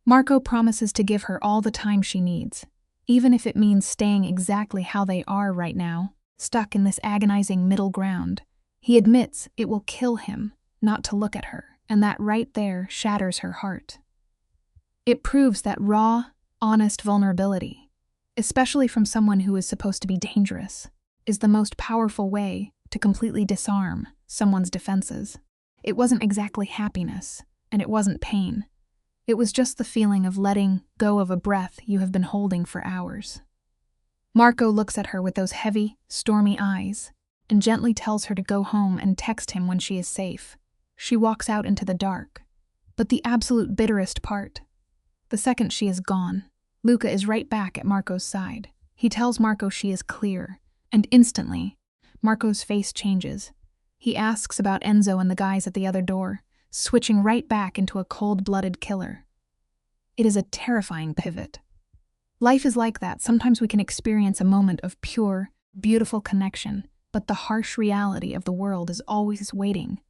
Marco promises to give her all the time she needs, even if it means staying exactly how they are right now, stuck in this agonizing middle ground. He admits it will kill him not to look at her, and that right there shatters her heart. It proves that raw, honest vulnerability, especially from someone who is supposed to be dangerous, is the most powerful way to completely disarm someone's defenses. It wasn't exactly happiness, and it wasn't pain. It was just the feeling of letting go of a breath you have been holding for hours. Marco looks at her with those heavy, stormy eyes, and gently tells her to go home and text him when she is safe. She walks out into the dark. But the absolute bitterest part, the second she is gone, Luca is right back at Marco's side. He tells Marco she is clear, and instantly, Marco's face changes. He asks about Enzo and the guys at the other door, switching right back into a cold-blooded killer. It is a terrifying pivot. Life is like that. Sometimes we can experience a moment of pure, beautiful connection, but the harsh reality of the world is always waiting,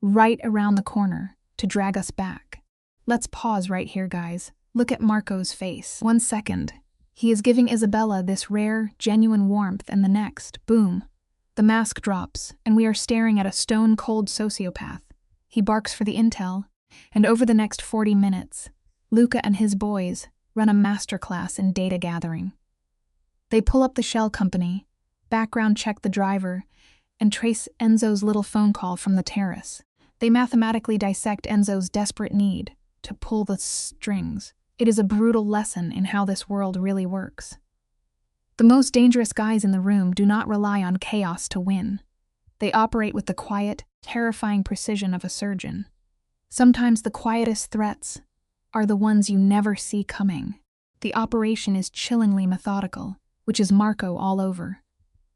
right around the corner, to drag us back. Let's pause right here, guys. Look at Marco's face. 1 second. He is giving Isabella this rare, genuine warmth, and the next, boom, the mask drops, and we are staring at a stone-cold sociopath. He barks for the intel, And over the next 40 minutes, Luca and his boys run a masterclass in data gathering. They pull up the shell company, background check the driver, and trace Enzo's little phone call from the terrace. They mathematically dissect Enzo's desperate need to pull the strings. It is a brutal lesson in how this world really works. The most dangerous guys in the room do not rely on chaos to win. They operate with the quiet, terrifying precision of a surgeon. Sometimes the quietest threats are the ones you never see coming. The operation is chillingly methodical, which is Marco all over.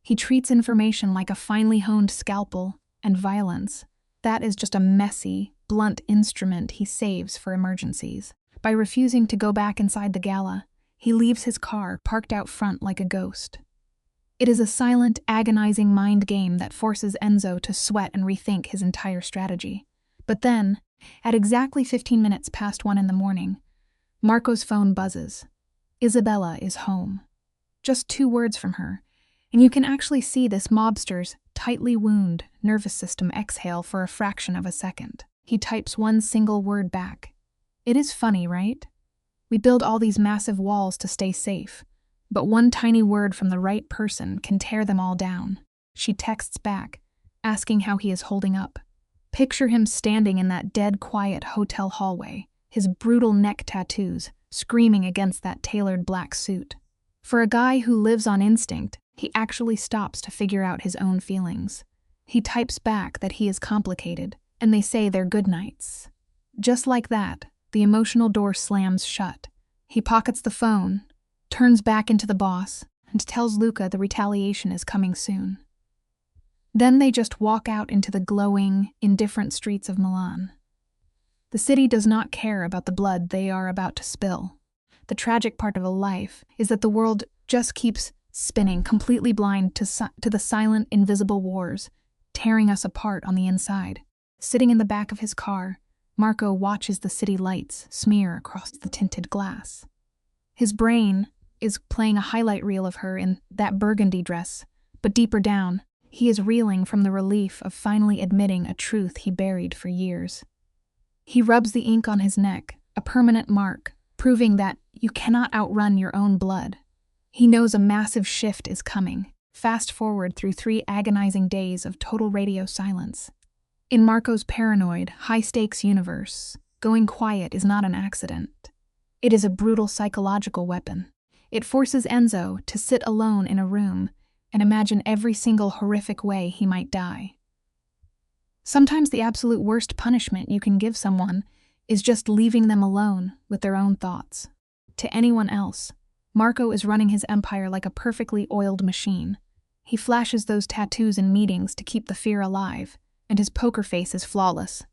He treats information like a finely honed scalpel, and violence, that is just a messy, blunt instrument he saves for emergencies. By refusing to go back inside the Gala, he leaves his car parked out front like a ghost. It is a silent, agonizing mind game that forces Enzo to sweat and rethink his entire strategy. But then, at exactly 15 minutes past 1 in the morning, Marco's phone buzzes. Isabella is home. Just 2 words from her, and you can actually see this mobster's tightly wound nervous system exhale for a fraction of a second. He types one single word back. It is funny, right? We build all these massive walls to stay safe, but one tiny word from the right person can tear them all down. She texts back, asking how he is holding up. Picture him standing in that dead quiet hotel hallway, his brutal neck tattoos screaming against that tailored black suit. For a guy who lives on instinct, he actually stops to figure out his own feelings. He types back that he is complicated, and they say they're good nights. Just like that, the emotional door slams shut. He pockets the phone, turns back into the boss, and tells Luca the retaliation is coming soon. Then they just walk out into the glowing, indifferent streets of Milan. The city does not care about the blood they are about to spill. The tragic part of a life is that the world just keeps spinning, completely blind to the silent, invisible wars, tearing us apart on the inside. Sitting in the back of his car, Marco watches the city lights smear across the tinted glass. His brain is playing a highlight reel of her in that burgundy dress, but deeper down, he is reeling from the relief of finally admitting a truth he buried for years. He rubs the ink on his neck, a permanent mark, proving that you cannot outrun your own blood. He knows a massive shift is coming. Fast forward through 3 agonizing days of total radio silence. In Marco's paranoid, high-stakes universe, going quiet is not an accident. It is a brutal psychological weapon. It forces Enzo to sit alone in a room and imagine every single horrific way he might die. Sometimes the absolute worst punishment you can give someone is just leaving them alone with their own thoughts. To anyone else, Marco is running his empire like a perfectly oiled machine. He flashes those tattoos in meetings to keep the fear alive, and his poker face is flawless.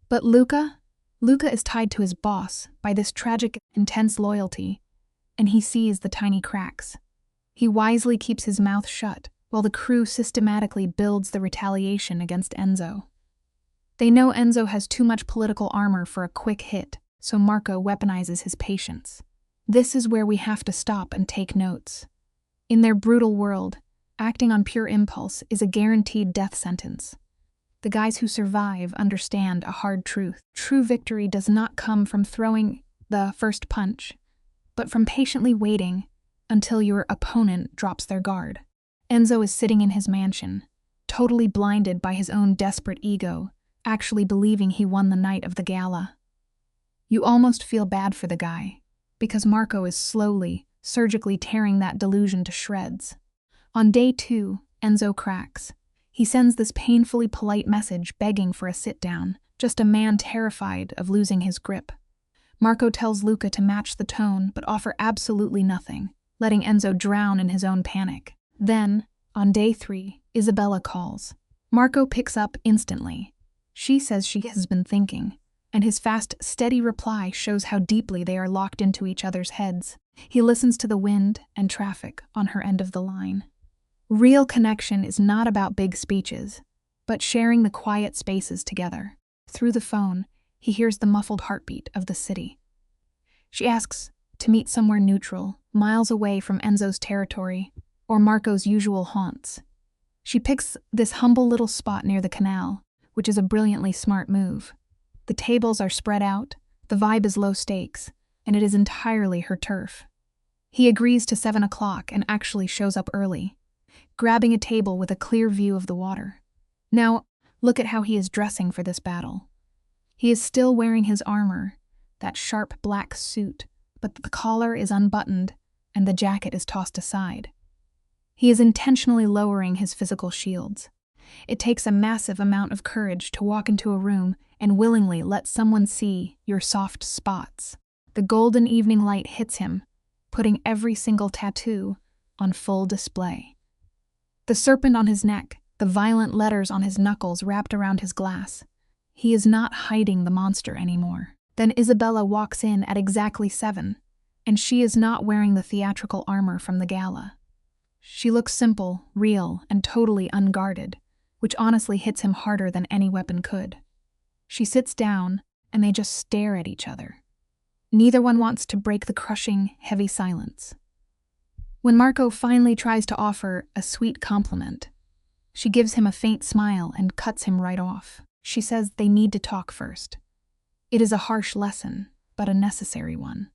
But Luca is tied to his boss by this tragic, intense loyalty, and he sees the tiny cracks. He wisely keeps his mouth shut, while the crew systematically builds the retaliation against Enzo. They know Enzo has too much political armor for a quick hit, so Marco weaponizes his patience. This is where we have to stop and take notes. In their brutal world, acting on pure impulse is a guaranteed death sentence. The guys who survive understand a hard truth. True victory does not come from throwing the first punch, but from patiently waiting until your opponent drops their guard. Enzo is sitting in his mansion, totally blinded by his own desperate ego, actually believing he won the night of the Gala. You almost feel bad for the guy, because Marco is slowly, surgically tearing that delusion to shreds. On day 2, Enzo cracks. He sends this painfully polite message begging for a sit-down, just a man terrified of losing his grip. Marco tells Luca to match the tone but offer absolutely nothing, letting Enzo drown in his own panic. Then, on day 3, Isabella calls. Marco picks up instantly. She says she has been thinking, and his fast, steady reply shows how deeply they are locked into each other's heads. He listens to the wind and traffic on her end of the line. Real connection is not about big speeches, but sharing the quiet spaces together. Through the phone, he hears the muffled heartbeat of the city. She asks to meet somewhere neutral, miles away from Enzo's territory or Marco's usual haunts. She picks this humble little spot near the canal, which is a brilliantly smart move. The tables are spread out, the vibe is low stakes, and it is entirely her turf. He agrees to 7 o'clock and actually shows up early, grabbing a table with a clear view of the water. Now, look at how he is dressing for this battle. He is still wearing his armor, that sharp black suit, but the collar is unbuttoned and the jacket is tossed aside. He is intentionally lowering his physical shields. It takes a massive amount of courage to walk into a room and willingly let someone see your soft spots. The golden evening light hits him, putting every single tattoo on full display. The serpent on his neck, the violent letters on his knuckles wrapped around his glass. He is not hiding the monster anymore. Then Isabella walks in at exactly 7, and she is not wearing the theatrical armor from the gala. She looks simple, real, and totally unguarded, which honestly hits him harder than any weapon could. She sits down, and they just stare at each other. Neither one wants to break the crushing, heavy silence. When Marco finally tries to offer a sweet compliment, she gives him a faint smile and cuts him right off. She says they need to talk first. It is a harsh lesson, but a necessary one.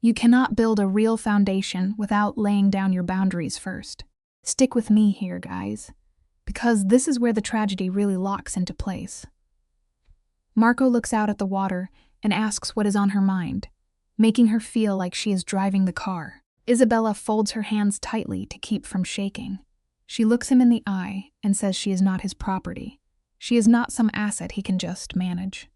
You cannot build a real foundation without laying down your boundaries first. Stick with me here, guys, because this is where the tragedy really locks into place. Marco looks out at the water and asks what is on her mind, making her feel like she is driving the car. Isabella folds her hands tightly to keep from shaking. She looks him in the eye and says she is not his property. She is not some asset he can just manage.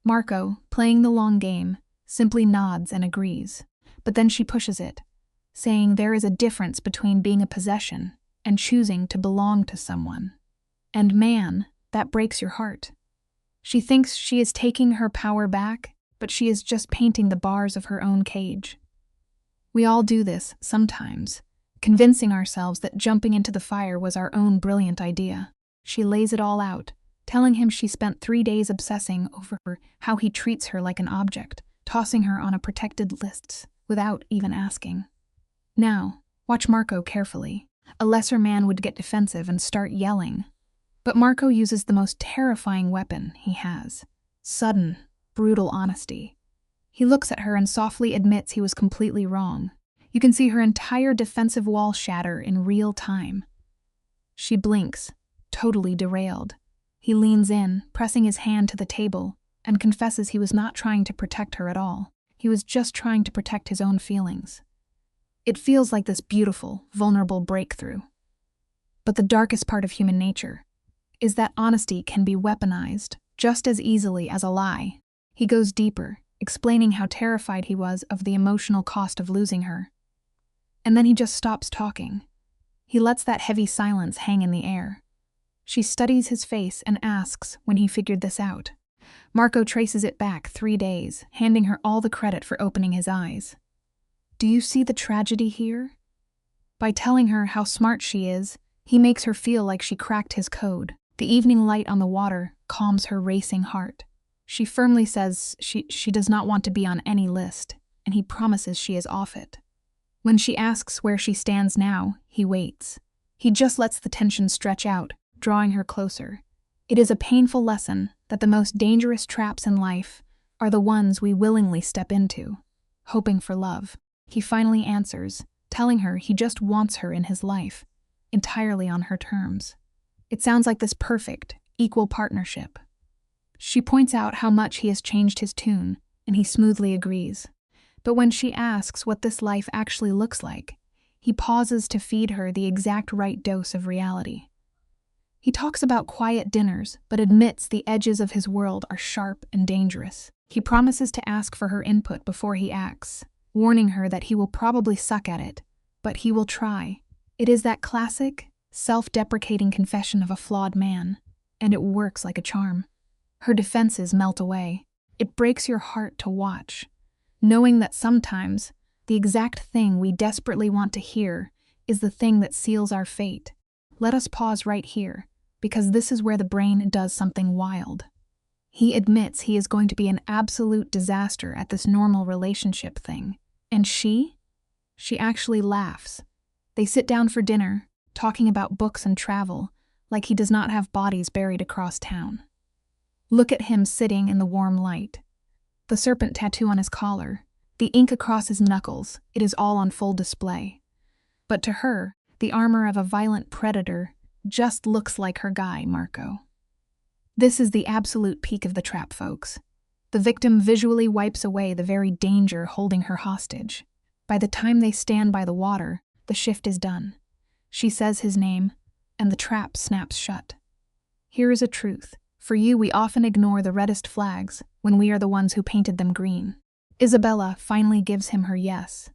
Marco, playing the long game, simply nods and agrees, but then she pushes it, saying there is a difference between being a possession and choosing to belong to someone. And man, that breaks your heart. She thinks she is taking her power back, but she is just painting the bars of her own cage. We all do this sometimes, convincing ourselves that jumping into the fire was our own brilliant idea. She lays it all out, telling him she spent 3 days obsessing over how he treats her like an object, tossing her on a protected list without even asking. Now, watch Marco carefully. A lesser man would get defensive and start yelling. But Marco uses the most terrifying weapon he has: sudden, brutal honesty. He looks at her and softly admits he was completely wrong. You can see her entire defensive wall shatter in real time. She blinks, totally derailed. He leans in, pressing his hand to the table, and confesses he was not trying to protect her at all. He was just trying to protect his own feelings. It feels like this beautiful, vulnerable breakthrough. But the darkest part of human nature is that honesty can be weaponized just as easily as a lie. He goes deeper, explaining how terrified he was of the emotional cost of losing her. And then he just stops talking. He lets that heavy silence hang in the air. She studies his face and asks when he figured this out. Marco traces it back 3 days, handing her all the credit for opening his eyes. Do you see the tragedy here? By telling her how smart she is, he makes her feel like she cracked his code. The evening light on the water calms her racing heart. She firmly says she does not want to be on any list, and he promises she is off it. When she asks where she stands now, he waits. He just lets the tension stretch out, drawing her closer. It is a painful lesson that the most dangerous traps in life are the ones we willingly step into, hoping for love. He finally answers, telling her he just wants her in his life, entirely on her terms. It sounds like this perfect, equal partnership. She points out how much he has changed his tune, and he smoothly agrees. But when she asks what this life actually looks like, he pauses to feed her the exact right dose of reality. He talks about quiet dinners, but admits the edges of his world are sharp and dangerous. He promises to ask for her input before he acts, warning her that he will probably suck at it, but he will try. It is that classic, self-deprecating confession of a flawed man, and it works like a charm. Her defenses melt away. It breaks your heart to watch, knowing that sometimes the exact thing we desperately want to hear is the thing that seals our fate. Let us pause right here, because this is where the brain does something wild. He admits he is going to be an absolute disaster at this normal relationship thing. And she actually laughs. They sit down for dinner, talking about books and travel, like he does not have bodies buried across town. Look at him sitting in the warm light. The serpent tattoo on his collar, the ink across his knuckles, it is all on full display. But to her, the armor of a violent predator just looks like her guy, Marco. This is the absolute peak of the trap, folks. The victim visually wipes away the very danger holding her hostage. By the time they stand by the water, the shift is done. She says his name, and the trap snaps shut. Here is a truth. For you, we often ignore the reddest flags when we are the ones who painted them green. Isabella finally gives him her yes,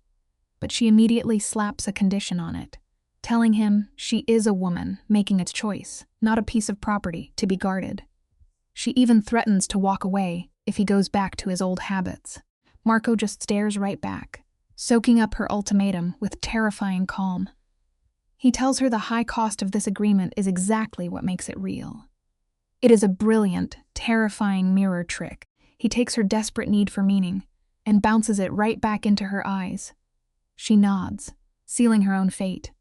but she immediately slaps a condition on it, telling him she is a woman making a choice, not a piece of property to be guarded. She even threatens to walk away if he goes back to his old habits. Marco just stares right back, soaking up her ultimatum with terrifying calm. He tells her the high cost of this agreement is exactly what makes it real. It is a brilliant, terrifying mirror trick. He takes her desperate need for meaning and bounces it right back into her eyes. She nods, sealing her own fate.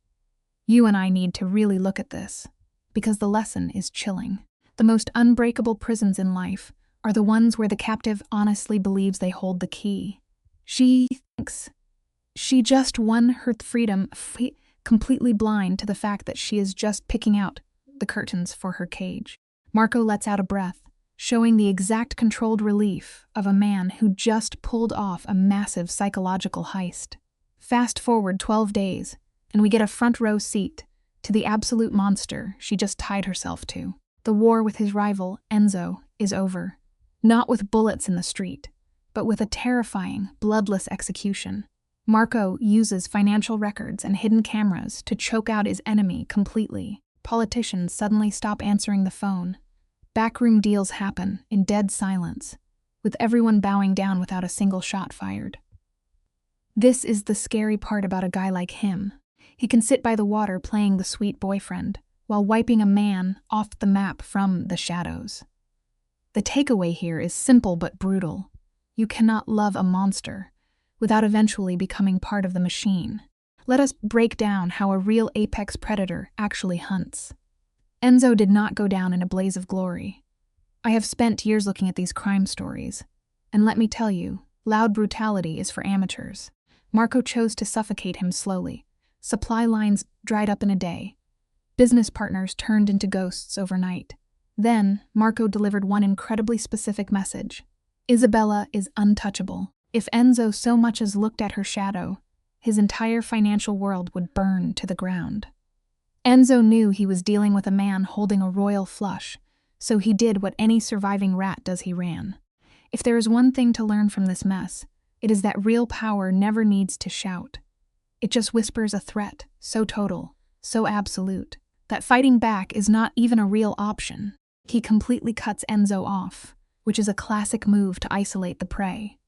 You and I need to really look at this, because the lesson is chilling. The most unbreakable prisons in life are the ones where the captive honestly believes they hold the key. She thinks she just won her freedom, completely blind to the fact that she is just picking out the curtains for her cage. Marco lets out a breath, showing the exact controlled relief of a man who just pulled off a massive psychological heist. Fast forward 12 days, and we get a front row seat to the absolute monster she just tied herself to. The war with his rival, Enzo, is over. Not with bullets in the street, but with a terrifying, bloodless execution. Marco uses financial records and hidden cameras to choke out his enemy completely. Politicians suddenly stop answering the phone. Backroom deals happen in dead silence, with everyone bowing down without a single shot fired. This is the scary part about a guy like him. He can sit by the water playing the sweet boyfriend, while wiping a man off the map from the shadows. The takeaway here is simple but brutal. You cannot love a monster without eventually becoming part of the machine. Let us break down how a real apex predator actually hunts. Enzo did not go down in a blaze of glory. I have spent years looking at these crime stories, and let me tell you, loud brutality is for amateurs. Marco chose to suffocate him slowly. Supply lines dried up in a day. Business partners turned into ghosts overnight. Then, Marco delivered one incredibly specific message. Isabella is untouchable. If Enzo so much as looked at her shadow, his entire financial world would burn to the ground. Enzo knew he was dealing with a man holding a royal flush, so he did what any surviving rat does: he ran. If there is one thing to learn from this mess, it is that real power never needs to shout. It just whispers a threat, so total, so absolute, that fighting back is not even a real option. He completely cuts Enzo off, which is a classic move to isolate the prey.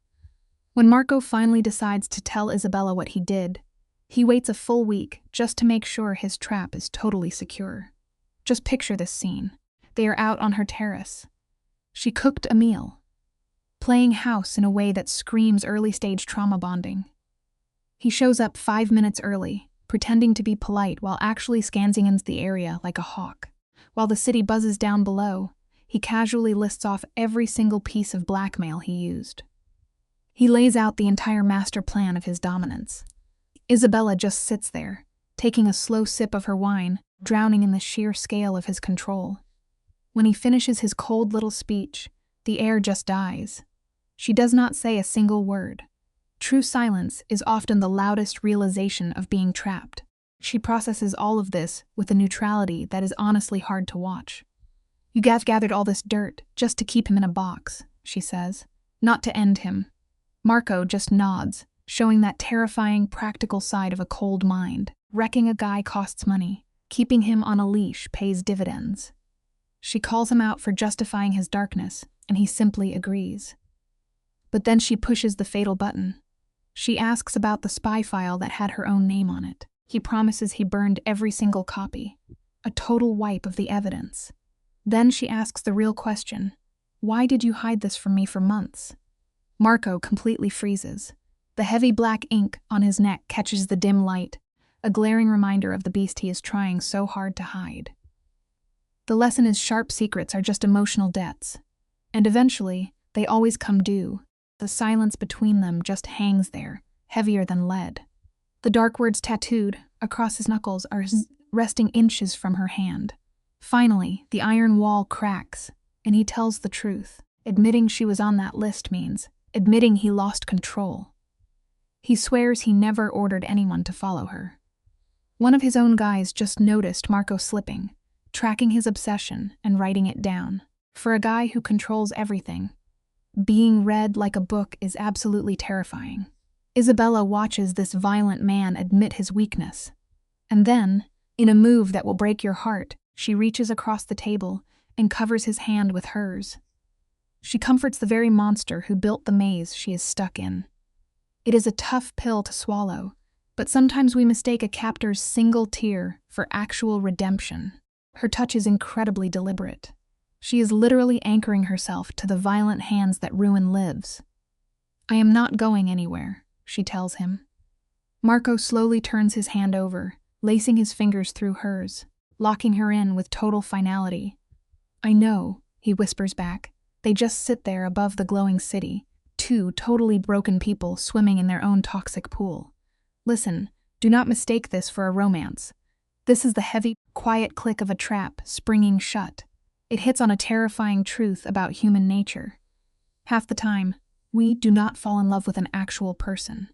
When Marco finally decides to tell Isabella what he did, he waits a full week just to make sure his trap is totally secure. Just picture this scene. They are out on her terrace. She cooked a meal, playing house in a way that screams early-stage trauma bonding. He shows up 5 minutes early, pretending to be polite while actually scanning into the area like a hawk. While the city buzzes down below, he casually lists off every single piece of blackmail he used. He lays out the entire master plan of his dominance. Isabella just sits there, taking a slow sip of her wine, drowning in the sheer scale of his control. When he finishes his cold little speech, the air just dies. She does not say a single word. True silence is often the loudest realization of being trapped. She processes all of this with a neutrality that is honestly hard to watch. You have gathered all this dirt just to keep him in a box, she says, not to end him. Marco just nods, showing that terrifying, practical side of a cold mind. Wrecking a guy costs money. Keeping him on a leash pays dividends. She calls him out for justifying his darkness, and he simply agrees. But then she pushes the fatal button. She asks about the spy file that had her own name on it. He promises he burned every single copy. A total wipe of the evidence. Then she asks the real question. Why did you hide this from me for months? Marco completely freezes. The heavy black ink on his neck catches the dim light, a glaring reminder of the beast he is trying so hard to hide. The lesson is sharp secrets are just emotional debts. And eventually, they always come due. The silence between them just hangs there, heavier than lead. The dark words tattooed across his knuckles are resting inches from her hand. Finally, the iron wall cracks, and he tells the truth. Admitting she was on that list means admitting he lost control. He swears he never ordered anyone to follow her. One of his own guys just noticed Marco slipping, tracking his obsession and writing it down. For a guy who controls everything, being read like a book is absolutely terrifying. Isabella watches this violent man admit his weakness. And then, in a move that will break your heart, she reaches across the table and covers his hand with hers. She comforts the very monster who built the maze she is stuck in. It is a tough pill to swallow, but sometimes we mistake a captor's single tear for actual redemption. Her touch is incredibly deliberate. She is literally anchoring herself to the violent hands that ruin lives. "I am not going anywhere," she tells him. Marco slowly turns his hand over, lacing his fingers through hers, locking her in with total finality. "I know," he whispers back. They just sit there above the glowing city, two totally broken people swimming in their own toxic pool. "Listen, do not mistake this for a romance. This is the heavy, quiet click of a trap springing shut. It hits on a terrifying truth about human nature. Half the time, we do not fall in love with an actual person.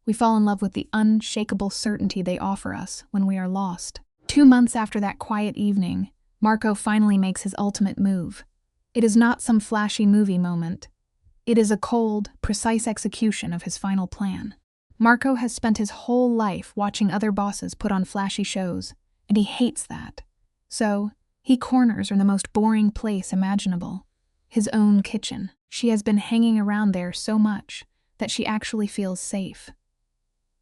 We fall in love with the unshakable certainty they offer us when we are lost." 2 months after that quiet evening, Marco finally makes his ultimate move. It is not some flashy movie moment. It is a cold, precise execution of his final plan. Marco has spent his whole life watching other bosses put on flashy shows, and he hates that. So, he corners her in the most boring place imaginable, his own kitchen. She has been hanging around there so much that she actually feels safe.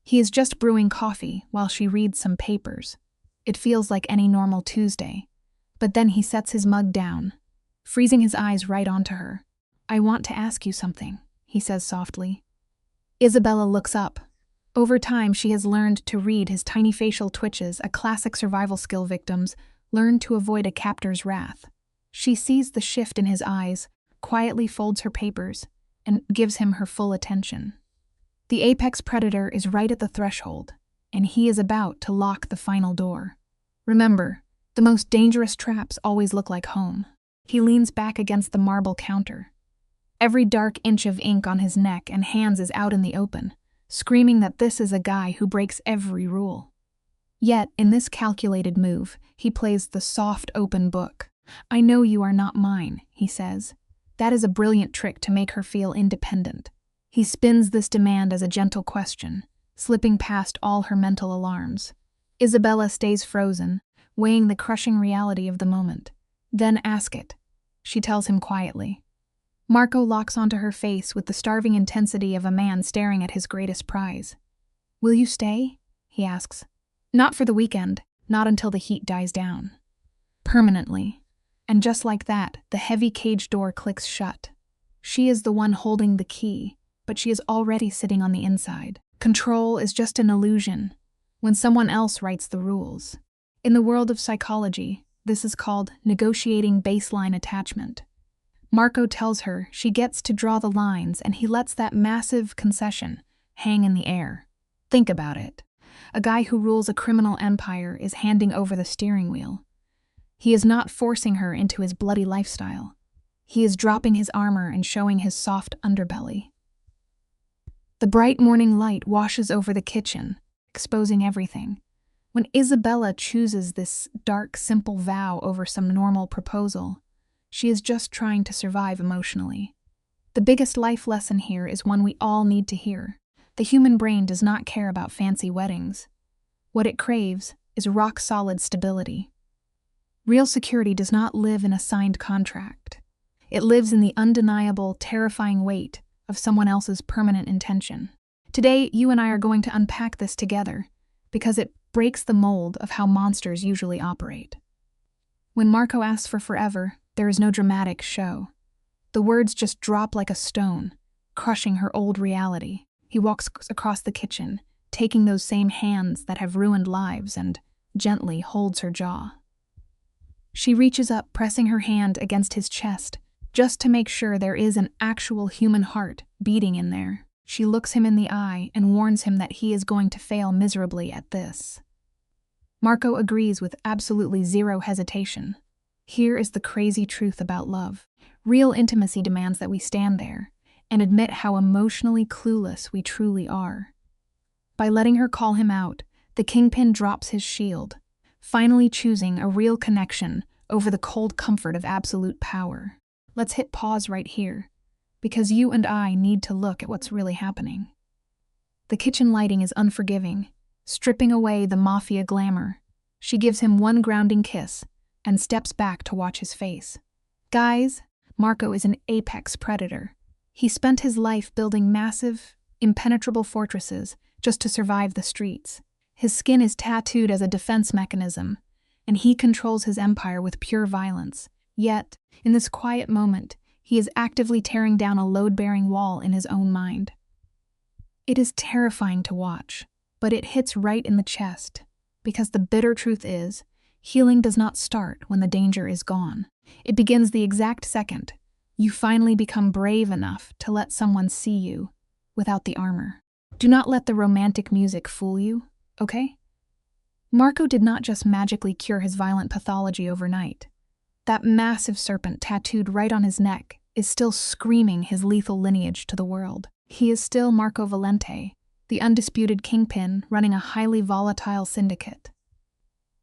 He is just brewing coffee while she reads some papers. It feels like any normal Tuesday, but then he sets his mug down, freezing his eyes right onto her. "I want to ask you something," he says softly. Isabella looks up. Over time, she has learned to read his tiny facial twitches, a classic survival skill victims learn to avoid a captor's wrath. She sees the shift in his eyes, quietly folds her papers, and gives him her full attention. The apex predator is right at the threshold, and he is about to lock the final door. Remember, the most dangerous traps always look like home. He leans back against the marble counter. Every dark inch of ink on his neck and hands is out in the open, screaming that this is a guy who breaks every rule. Yet, in this calculated move, he plays the soft, open book. "I know you are not mine," he says. That is a brilliant trick to make her feel independent. He spins this demand as a gentle question, slipping past all her mental alarms. Isabella stays frozen, weighing the crushing reality of the moment. "Then ask it," she tells him quietly. Marco locks onto her face with the starving intensity of a man staring at his greatest prize. "Will you stay?" he asks. "Not for the weekend, not until the heat dies down." "Permanently." And just like that, the heavy cage door clicks shut. She is the one holding the key, but she is already sitting on the inside. Control is just an illusion when someone else writes the rules. In the world of psychology, this is called negotiating baseline attachment. Marco tells her she gets to draw the lines, and he lets that massive concession hang in the air. Think about it. A guy who rules a criminal empire is handing over the steering wheel. He is not forcing her into his bloody lifestyle. He is dropping his armor and showing his soft underbelly. The bright morning light washes over the kitchen, exposing everything. When Isabella chooses this dark, simple vow over some normal proposal, she is just trying to survive emotionally. The biggest life lesson here is one we all need to hear. The human brain does not care about fancy weddings. What it craves is rock-solid stability. Real security does not live in a signed contract. It lives in the undeniable, terrifying weight of someone else's permanent intention. Today, you and I are going to unpack this together, because it breaks the mold of how monsters usually operate. When Marco asks for forever, there is no dramatic show. The words just drop like a stone, crushing her old reality. He walks across the kitchen, taking those same hands that have ruined lives, and gently holds her jaw. She reaches up, pressing her hand against his chest, just to make sure there is an actual human heart beating in there. She looks him in the eye and warns him that he is going to fail miserably at this. Marco agrees with absolutely zero hesitation. Here is the crazy truth about love. Real intimacy demands that we stand there and admit how emotionally clueless we truly are. By letting her call him out, the kingpin drops his shield, finally choosing a real connection over the cold comfort of absolute power. Let's hit pause right here, because you and I need to look at what's really happening. The kitchen lighting is unforgiving, stripping away the mafia glamour. She gives him one grounding kiss and steps back to watch his face. Guys, Marco is an apex predator. He spent his life building massive, impenetrable fortresses just to survive the streets. His skin is tattooed as a defense mechanism, and he controls his empire with pure violence. Yet, in this quiet moment, he is actively tearing down a load-bearing wall in his own mind. It is terrifying to watch, but it hits right in the chest, because the bitter truth is, healing does not start when the danger is gone. It begins the exact second you finally become brave enough to let someone see you without the armor. Do not let the romantic music fool you, okay? Marco did not just magically cure his violent pathology overnight. That massive serpent tattooed right on his neck is still screaming his lethal lineage to the world. He is still Marco Valente, the undisputed kingpin running a highly volatile syndicate.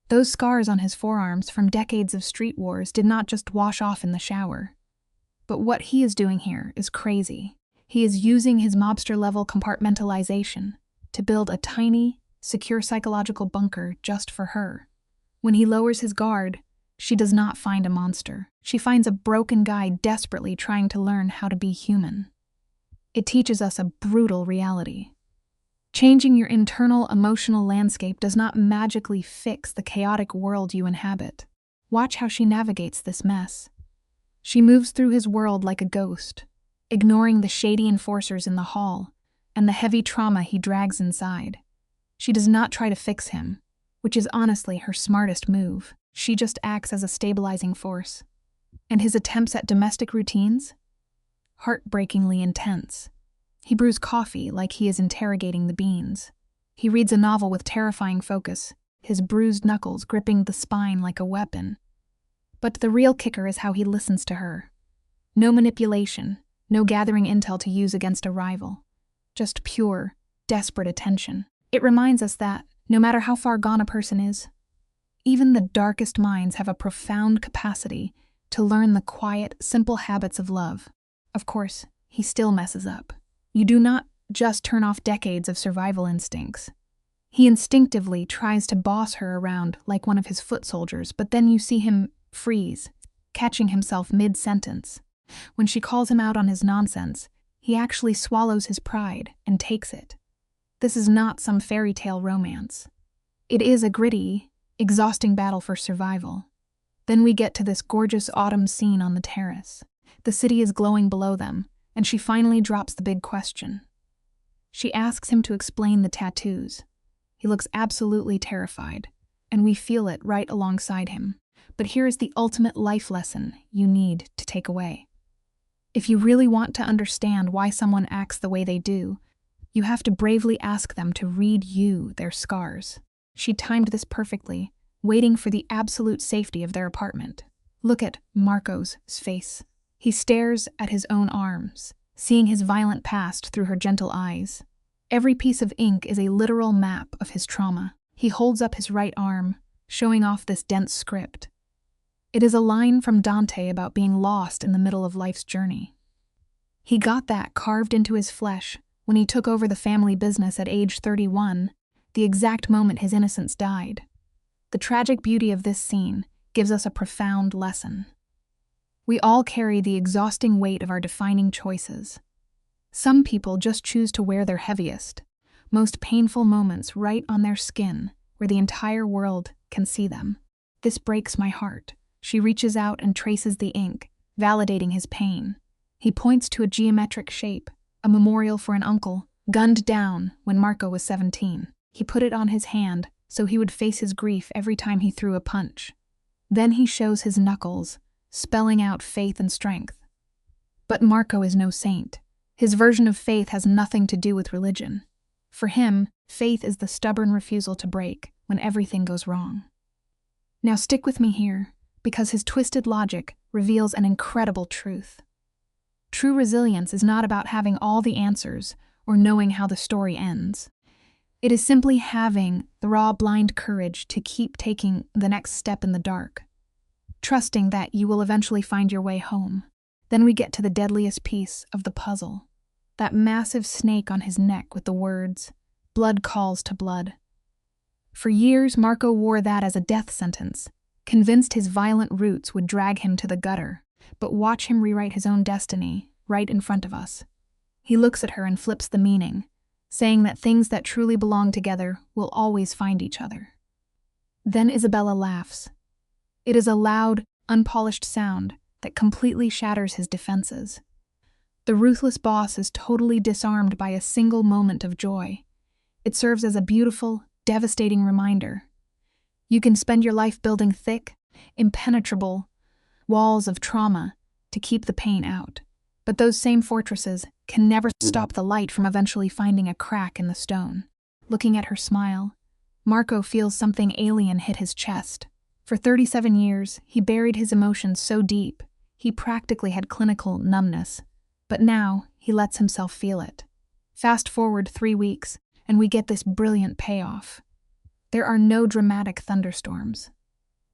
Those scars on his forearms from decades of street wars did not just wash off in the shower. But what he is doing here is crazy. He is using his mobster-level compartmentalization to build a tiny, secure psychological bunker just for her. When he lowers his guard, she does not find a monster. She finds a broken guy desperately trying to learn how to be human. It teaches us a brutal reality. Changing your internal emotional landscape does not magically fix the chaotic world you inhabit. Watch how she navigates this mess. She moves through his world like a ghost, ignoring the shady enforcers in the hall and the heavy trauma he drags inside. She does not try to fix him, which is honestly her smartest move. She just acts as a stabilizing force. And his attempts at domestic routines? Heartbreakingly intense. He brews coffee like he is interrogating the beans. He reads a novel with terrifying focus, his bruised knuckles gripping the spine like a weapon. But the real kicker is how he listens to her. No manipulation, no gathering intel to use against a rival. Just pure, desperate attention. It reminds us that, no matter how far gone a person is, even the darkest minds have a profound capacity to learn the quiet, simple habits of love. Of course, he still messes up. You do not just turn off decades of survival instincts. He instinctively tries to boss her around like one of his foot soldiers, but then you see him freeze, catching himself mid-sentence. When she calls him out on his nonsense, he actually swallows his pride and takes it. This is not some fairy tale romance. It is a gritty, exhausting battle for survival. Then we get to this gorgeous autumn scene on the terrace. The city is glowing below them, and she finally drops the big question. She asks him to explain the tattoos. He looks absolutely terrified, and we feel it right alongside him. But here is the ultimate life lesson you need to take away. If you really want to understand why someone acts the way they do, you have to bravely ask them to read you their scars. She timed this perfectly, waiting for the absolute safety of their apartment. Look at Marco's face. He stares at his own arms, seeing his violent past through her gentle eyes. Every piece of ink is a literal map of his trauma. He holds up his right arm, showing off this dense script. It is a line from Dante about being lost in the middle of life's journey. He got that carved into his flesh when he took over the family business at age 31, the exact moment his innocence died. The tragic beauty of this scene gives us a profound lesson. We all carry the exhausting weight of our defining choices. Some people just choose to wear their heaviest, most painful moments right on their skin, where the entire world can see them. This breaks my heart. She reaches out and traces the ink, validating his pain. He points to a geometric shape, a memorial for an uncle, gunned down when Marco was 17. He put it on his hand so he would face his grief every time he threw a punch. Then he shows his knuckles, spelling out faith and strength. But Marco is no saint. His version of faith has nothing to do with religion. For him, faith is the stubborn refusal to break when everything goes wrong. Now stick with me here, because his twisted logic reveals an incredible truth. True resilience is not about having all the answers or knowing how the story ends. It is simply having the raw, blind courage to keep taking the next step in the dark, trusting that you will eventually find your way home. Then we get to the deadliest piece of the puzzle, that massive snake on his neck with the words, "Blood calls to blood." For years, Marco wore that as a death sentence, convinced his violent roots would drag him to the gutter. But watch him rewrite his own destiny right in front of us. He looks at her and flips the meaning, saying that things that truly belong together will always find each other. Then Isabella laughs. It is a loud, unpolished sound that completely shatters his defenses. The ruthless boss is totally disarmed by a single moment of joy. It serves as a beautiful, devastating reminder. You can spend your life building thick, impenetrable walls of trauma to keep the pain out. But those same fortresses can never stop the light from eventually finding a crack in the stone. Looking at her smile, Marco feels something alien hit his chest. For 37 years, he buried his emotions so deep, he practically had clinical numbness. But now, he lets himself feel it. Fast forward 3 weeks, and we get this brilliant payoff. There are no dramatic thunderstorms.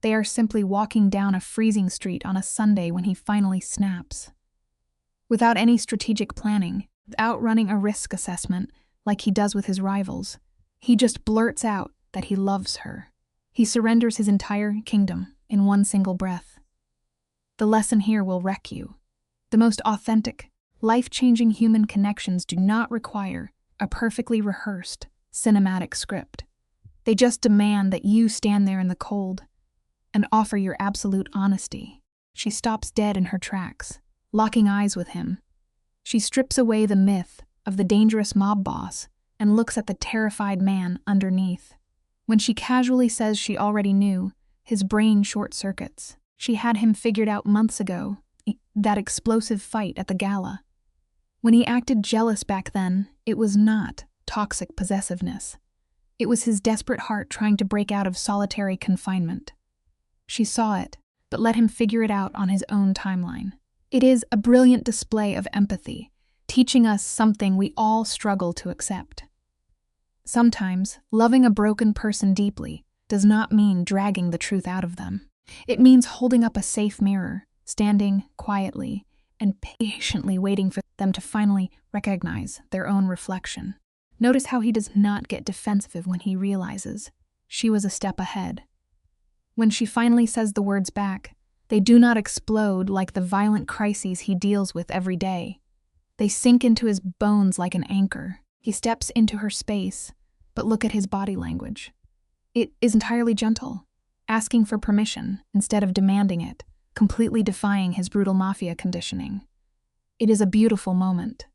They are simply walking down a freezing street on a Sunday when he finally snaps. Without any strategic planning, without running a risk assessment like he does with his rivals, he just blurts out that he loves her. He surrenders his entire kingdom in one single breath. The lesson here will wreck you. The most authentic, life-changing human connections do not require a perfectly rehearsed, cinematic script. They just demand that you stand there in the cold and offer your absolute honesty. She stops dead in her tracks, locking eyes with him. She strips away the myth of the dangerous mob boss and looks at the terrified man underneath. When she casually says she already knew, his brain short-circuits. She had him figured out months ago, that explosive fight at the Gala. When he acted jealous back then, it was not toxic possessiveness. It was his desperate heart trying to break out of solitary confinement. She saw it, but let him figure it out on his own timeline. It is a brilliant display of empathy, teaching us something we all struggle to accept. Sometimes, loving a broken person deeply does not mean dragging the truth out of them. It means holding up a safe mirror, standing quietly, and patiently waiting for them to finally recognize their own reflection. Notice how he does not get defensive when he realizes she was a step ahead. When she finally says the words back, they do not explode like the violent crises he deals with every day. They sink into his bones like an anchor. He steps into her space, but look at his body language. It is entirely gentle, asking for permission instead of demanding it, completely defying his brutal mafia conditioning. It is a beautiful moment.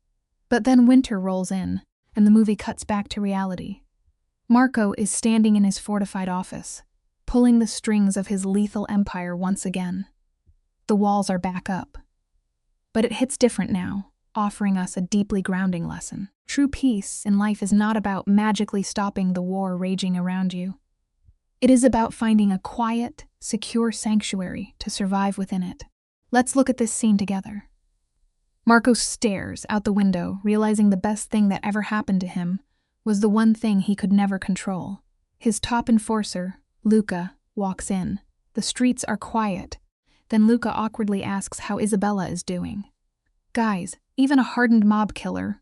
But then winter rolls in, and the movie cuts back to reality. Marco is standing in his fortified office, pulling the strings of his lethal empire once again. The walls are back up. But it hits different now, offering us a deeply grounding lesson. True peace in life is not about magically stopping the war raging around you. It is about finding a quiet, secure sanctuary to survive within it. Let's look at this scene together. Marco stares out the window, realizing the best thing that ever happened to him was the one thing he could never control. His top enforcer, Luca, walks in. The streets are quiet. Then Luca awkwardly asks how Isabella is doing. Guys, even a hardened mob killer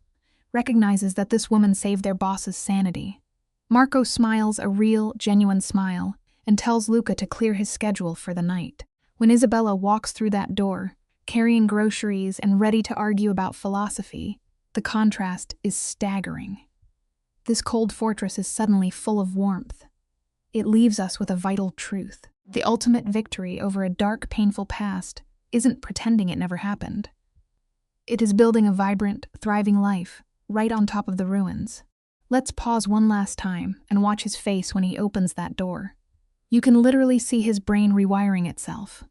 recognizes that this woman saved their boss's sanity. Marco smiles a real, genuine smile and tells Luca to clear his schedule for the night. When Isabella walks through that door, carrying groceries and ready to argue about philosophy, the contrast is staggering. This cold fortress is suddenly full of warmth. It leaves us with a vital truth. The ultimate victory over a dark, painful past isn't pretending it never happened. It is building a vibrant, thriving life right on top of the ruins. Let's pause one last time and watch his face when he opens that door. You can literally see his brain rewiring itself.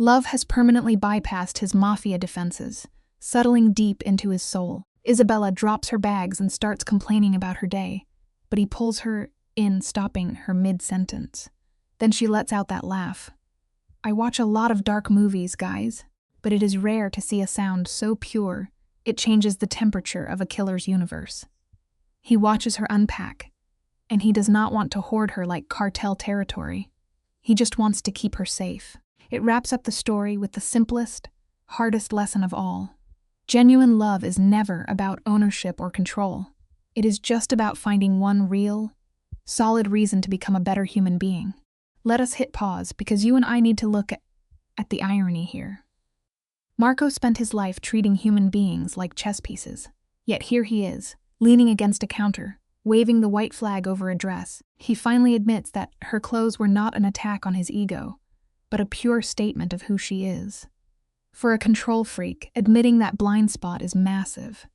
Love has permanently bypassed his mafia defenses, settling deep into his soul. Isabella drops her bags and starts complaining about her day, but he pulls her in, stopping her mid-sentence. Then she lets out that laugh. I watch a lot of dark movies, guys, but it is rare to see a sound so pure it changes the temperature of a killer's universe. He watches her unpack, and he does not want to hoard her like cartel territory. He just wants to keep her safe. It wraps up the story with the simplest, hardest lesson of all. Genuine love is never about ownership or control. It is just about finding one real, solid reason to become a better human being. Let us hit pause, because you and I need to look at the irony here. Marco spent his life treating human beings like chess pieces. Yet here he is, leaning against a counter, waving the white flag over a dress. He finally admits that her clothes were not an attack on his ego, but a pure statement of who she is. For a control freak, admitting that blind spot is massive.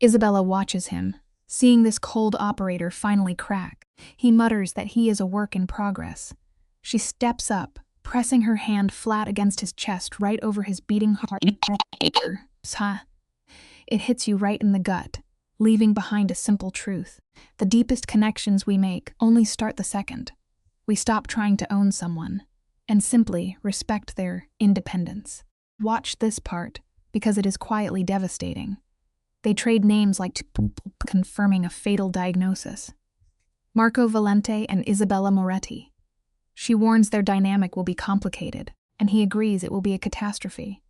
Isabella watches him, seeing this cold operator finally crack. He mutters that he is a work in progress. She steps up, pressing her hand flat against his chest right over his beating heart. It hits you right in the gut, leaving behind a simple truth. The deepest connections we make only start the second we stop trying to own someone and simply respect their independence. Watch this part, because it is quietly devastating. They trade names like confirming a fatal diagnosis. Marco Valente and Isabella Moretti. She warns their dynamic will be complicated, and he agrees it will be a catastrophe.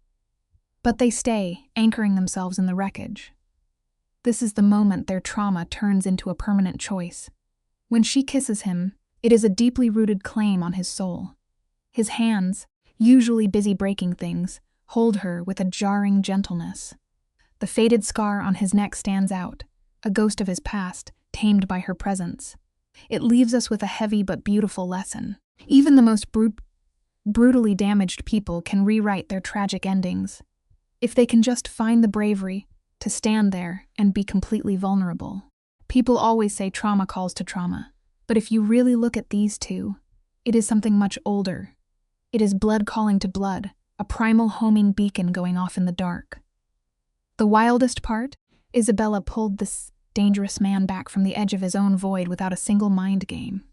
But they stay, anchoring themselves in the wreckage. This is the moment their trauma turns into a permanent choice. When she kisses him, it is a deeply rooted claim on his soul. His hands, usually busy breaking things, hold her with a jarring gentleness. The faded scar on his neck stands out, a ghost of his past, tamed by her presence. It leaves us with a heavy but beautiful lesson. Even the most brutally damaged people can rewrite their tragic endings, if they can just find the bravery to stand there and be completely vulnerable. People always say trauma calls to trauma, but if you really look at these two, it is something much older. It is blood calling to blood, a primal homing beacon going off in the dark. The wildest part? Isabella pulled this dangerous man back from the edge of his own void without a single mind game.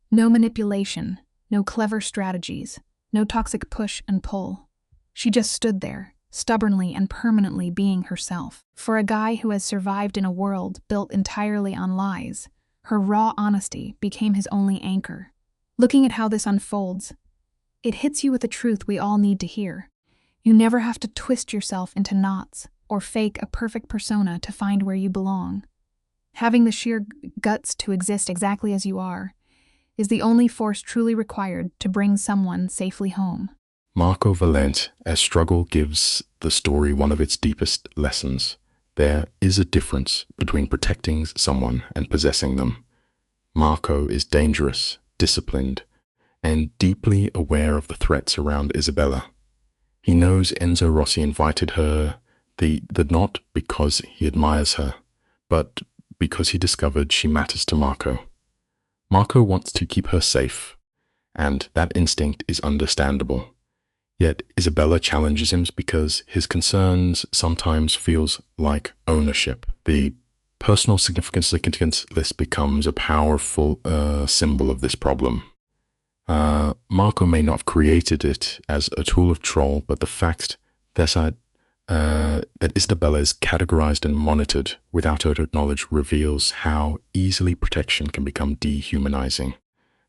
No manipulation, no clever strategies, no toxic push and pull. She just stood there, stubbornly and permanently being herself. For a guy who has survived in a world built entirely on lies, her raw honesty became his only anchor. Looking at how this unfolds, it hits you with a truth we all need to hear. You never have to twist yourself into knots or fake a perfect persona to find where you belong. Having the sheer guts to exist exactly as you are is the only force truly required to bring someone safely home. Marco Valente, as struggle gives the story one of its deepest lessons. There is a difference between protecting someone and possessing them. Marco is dangerous, disciplined, and deeply aware of the threats around Isabella. He knows Enzo Rossi invited her not because he admires her, but because he discovered she matters to Marco. Marco wants to keep her safe, and that instinct is understandable. Yet Isabella challenges him because his concerns sometimes feels like ownership. The personal significance list becomes a powerful symbol of this problem. Marco may not have created it as a tool of troll, but the fact that Isabella is categorized and monitored without her knowledge reveals how easily protection can become dehumanizing.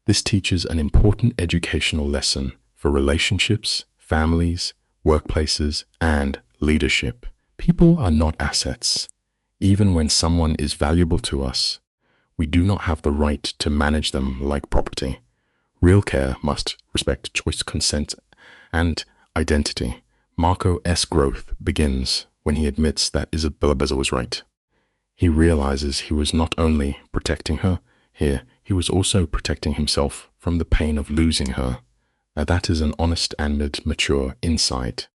This teaches an important educational lesson for relationships, families, workplaces, and leadership. People are not assets. Even when someone is valuable to us, we do not have the right to manage them like property. Real care must respect choice, consent, and identity. Marco's growth begins when he admits that Isabella was right. He realizes he was not only protecting her here, he was also protecting himself from the pain of losing her. That is an honest and mature insight.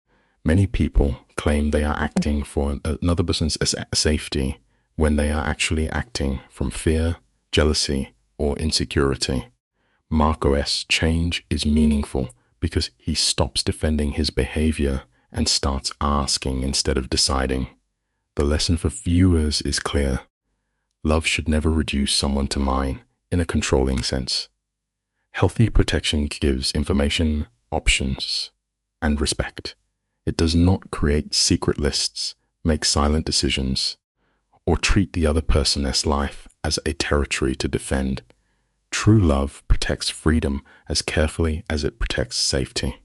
Many people claim they are acting for another person's safety when they are actually acting from fear, jealousy, or insecurity. Marco's change is meaningful because he stops defending his behavior and starts asking instead of deciding. The lesson for viewers is clear. Love should never reduce someone to mine in a controlling sense. Healthy protection gives information, options, and respect. It does not create secret lists, make silent decisions, or treat the other person's life as a territory to defend. True love protects freedom as carefully as it protects safety.